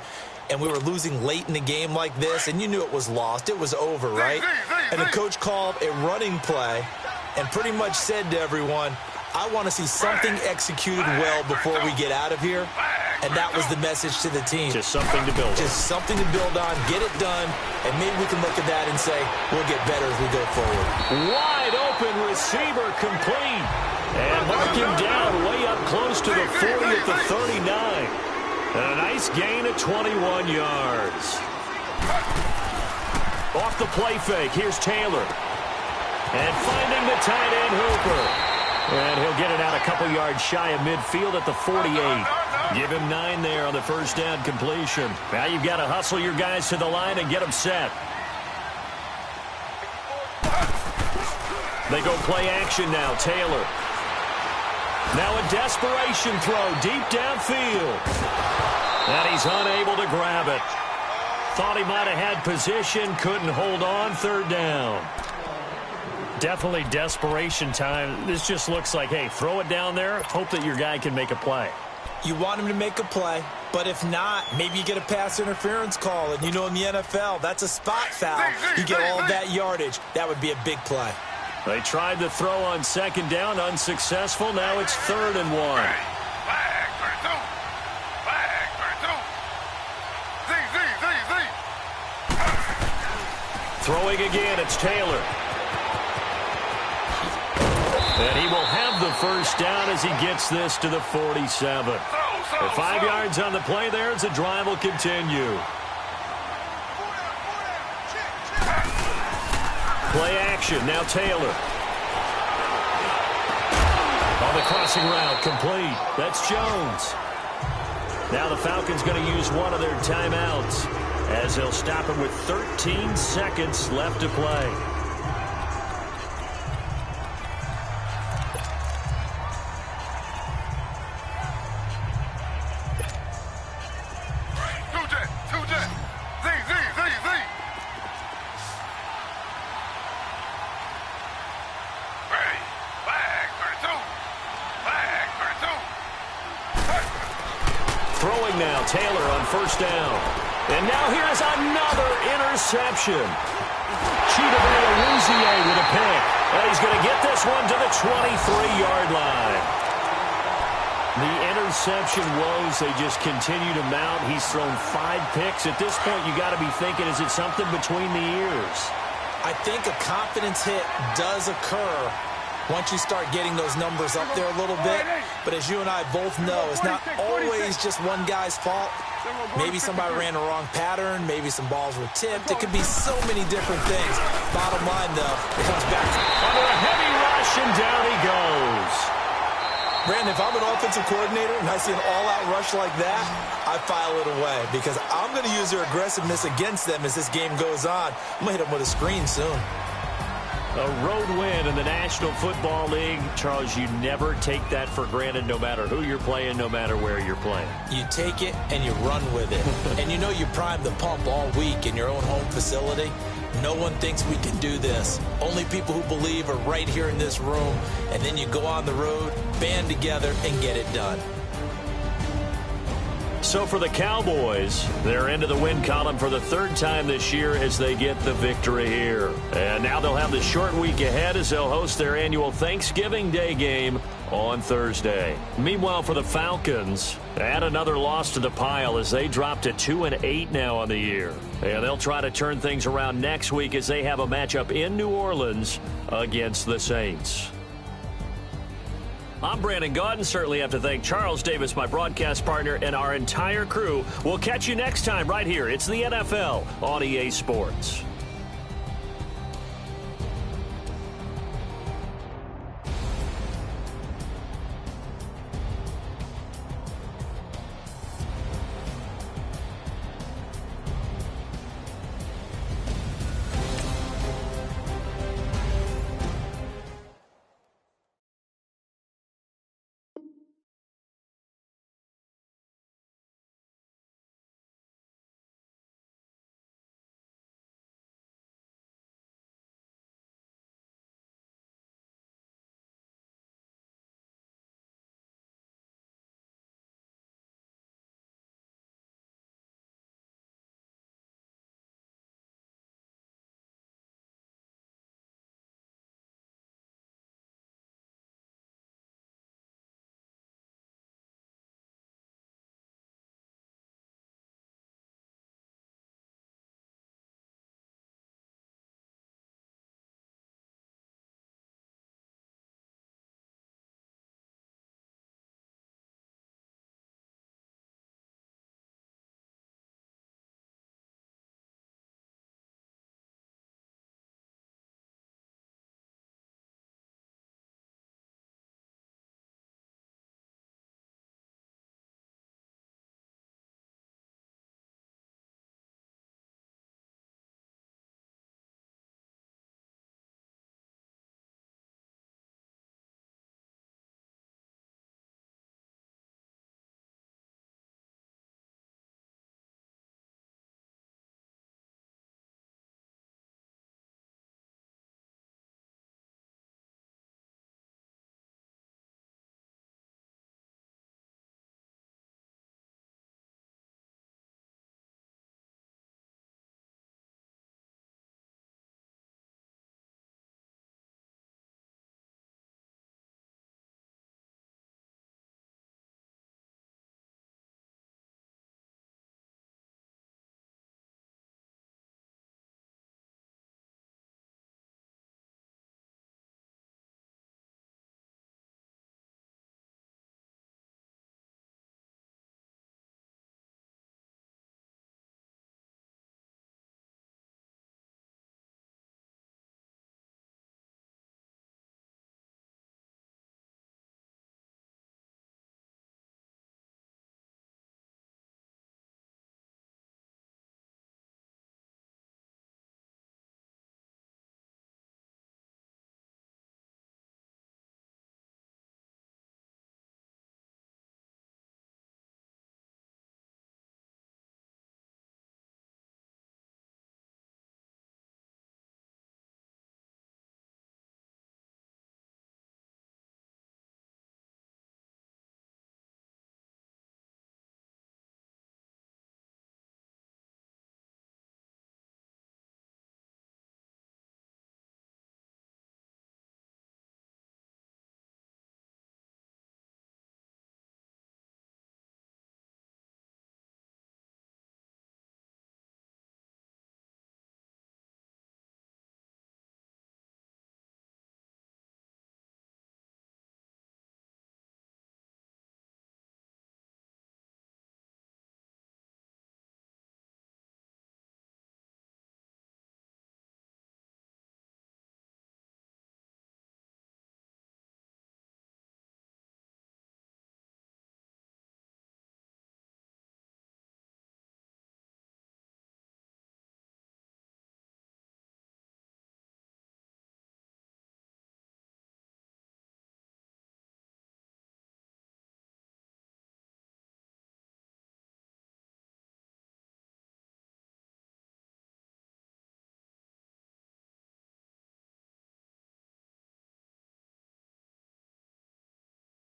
and we were losing late in the game like this, and you knew it was lost. It was over, right? And the coach called a running play and pretty much said to everyone, I want to see something executed well before we get out of here. And that was the message to the team. Just something to build on. Just something to build on, get it done, and maybe we can look at that and say, we'll get better as we go forward. Wide open receiver complete. And mark him down way up close to the 40 at the 39. And a nice gain of 21 yards. Off the play fake, here's Taylor. And finding the tight end Hooper. And he'll get it out a couple yards shy of midfield at the 48. Give him 9 there on the first down completion. Now you've got to hustle your guys to the line and get them set. They go play action now, Taylor. Now a desperation throw deep downfield. And he's unable to grab it. Thought he might have had position, couldn't hold on, 3rd down. Definitely desperation time. This just looks like, hey, throw it down there, hope that your guy can make a play. You want him to make a play, but if not, maybe you get a pass interference call. And you know in the NFL, that's a spot foul. You get all that yardage. That would be a big play. They tried the throw on 2nd down, unsuccessful. Now it's 3rd and 1. Throwing again, it's Taylor. And he will have the first down as he gets this to the 47. For 5 yards on the play there as the drive will continue. Play action, now Taylor. On the crossing route, complete. That's Jones. Now the Falcons going to use one of their timeouts as they'll stop him with 13 seconds left to play. Throwing now, Taylor on first down. And now here's another interception. Chidobe with a pick. And he's going to get this one to the 23-yard line. The interception woes, they just continue to mount. He's thrown 5 picks. At this point, you got to be thinking, is it something between the ears? I think a confidence hit does occur once you start getting those numbers up there a little bit. But as you and I both know, it's not always just one guy's fault. Maybe somebody ran the wrong pattern. Maybe some balls were tipped. It could be so many different things. Bottom line, though, it comes back to under a heavy rush, and down he goes. Brandon, if I'm an offensive coordinator and I see an all-out rush like that, I file it away because I'm going to use their aggressiveness against them as this game goes on. I'm going to hit them with a screen soon. A road win in the National Football League. Charles, you never take that for granted no matter who you're playing, no matter where you're playing. You take it and you run with it. And you know you prime the pump all week in your own home facility. No one thinks we can do this. Only people who believe are right here in this room. And then you go on the road, band together, and get it done. So for the Cowboys, they're into the win column for the 3rd time this year as they get the victory here. And now they'll have the short week ahead as they'll host their annual Thanksgiving Day game on Thursday. Meanwhile, for the Falcons, add another loss to the pile as they drop to 2-8 now on the year. And they'll try to turn things around next week as they have a matchup in New Orleans against the Saints. I'm Brandon Gaudin. Certainly have to thank Charles Davis, my broadcast partner, and our entire crew. We'll catch you next time right here. It's the NFL on EA Sports.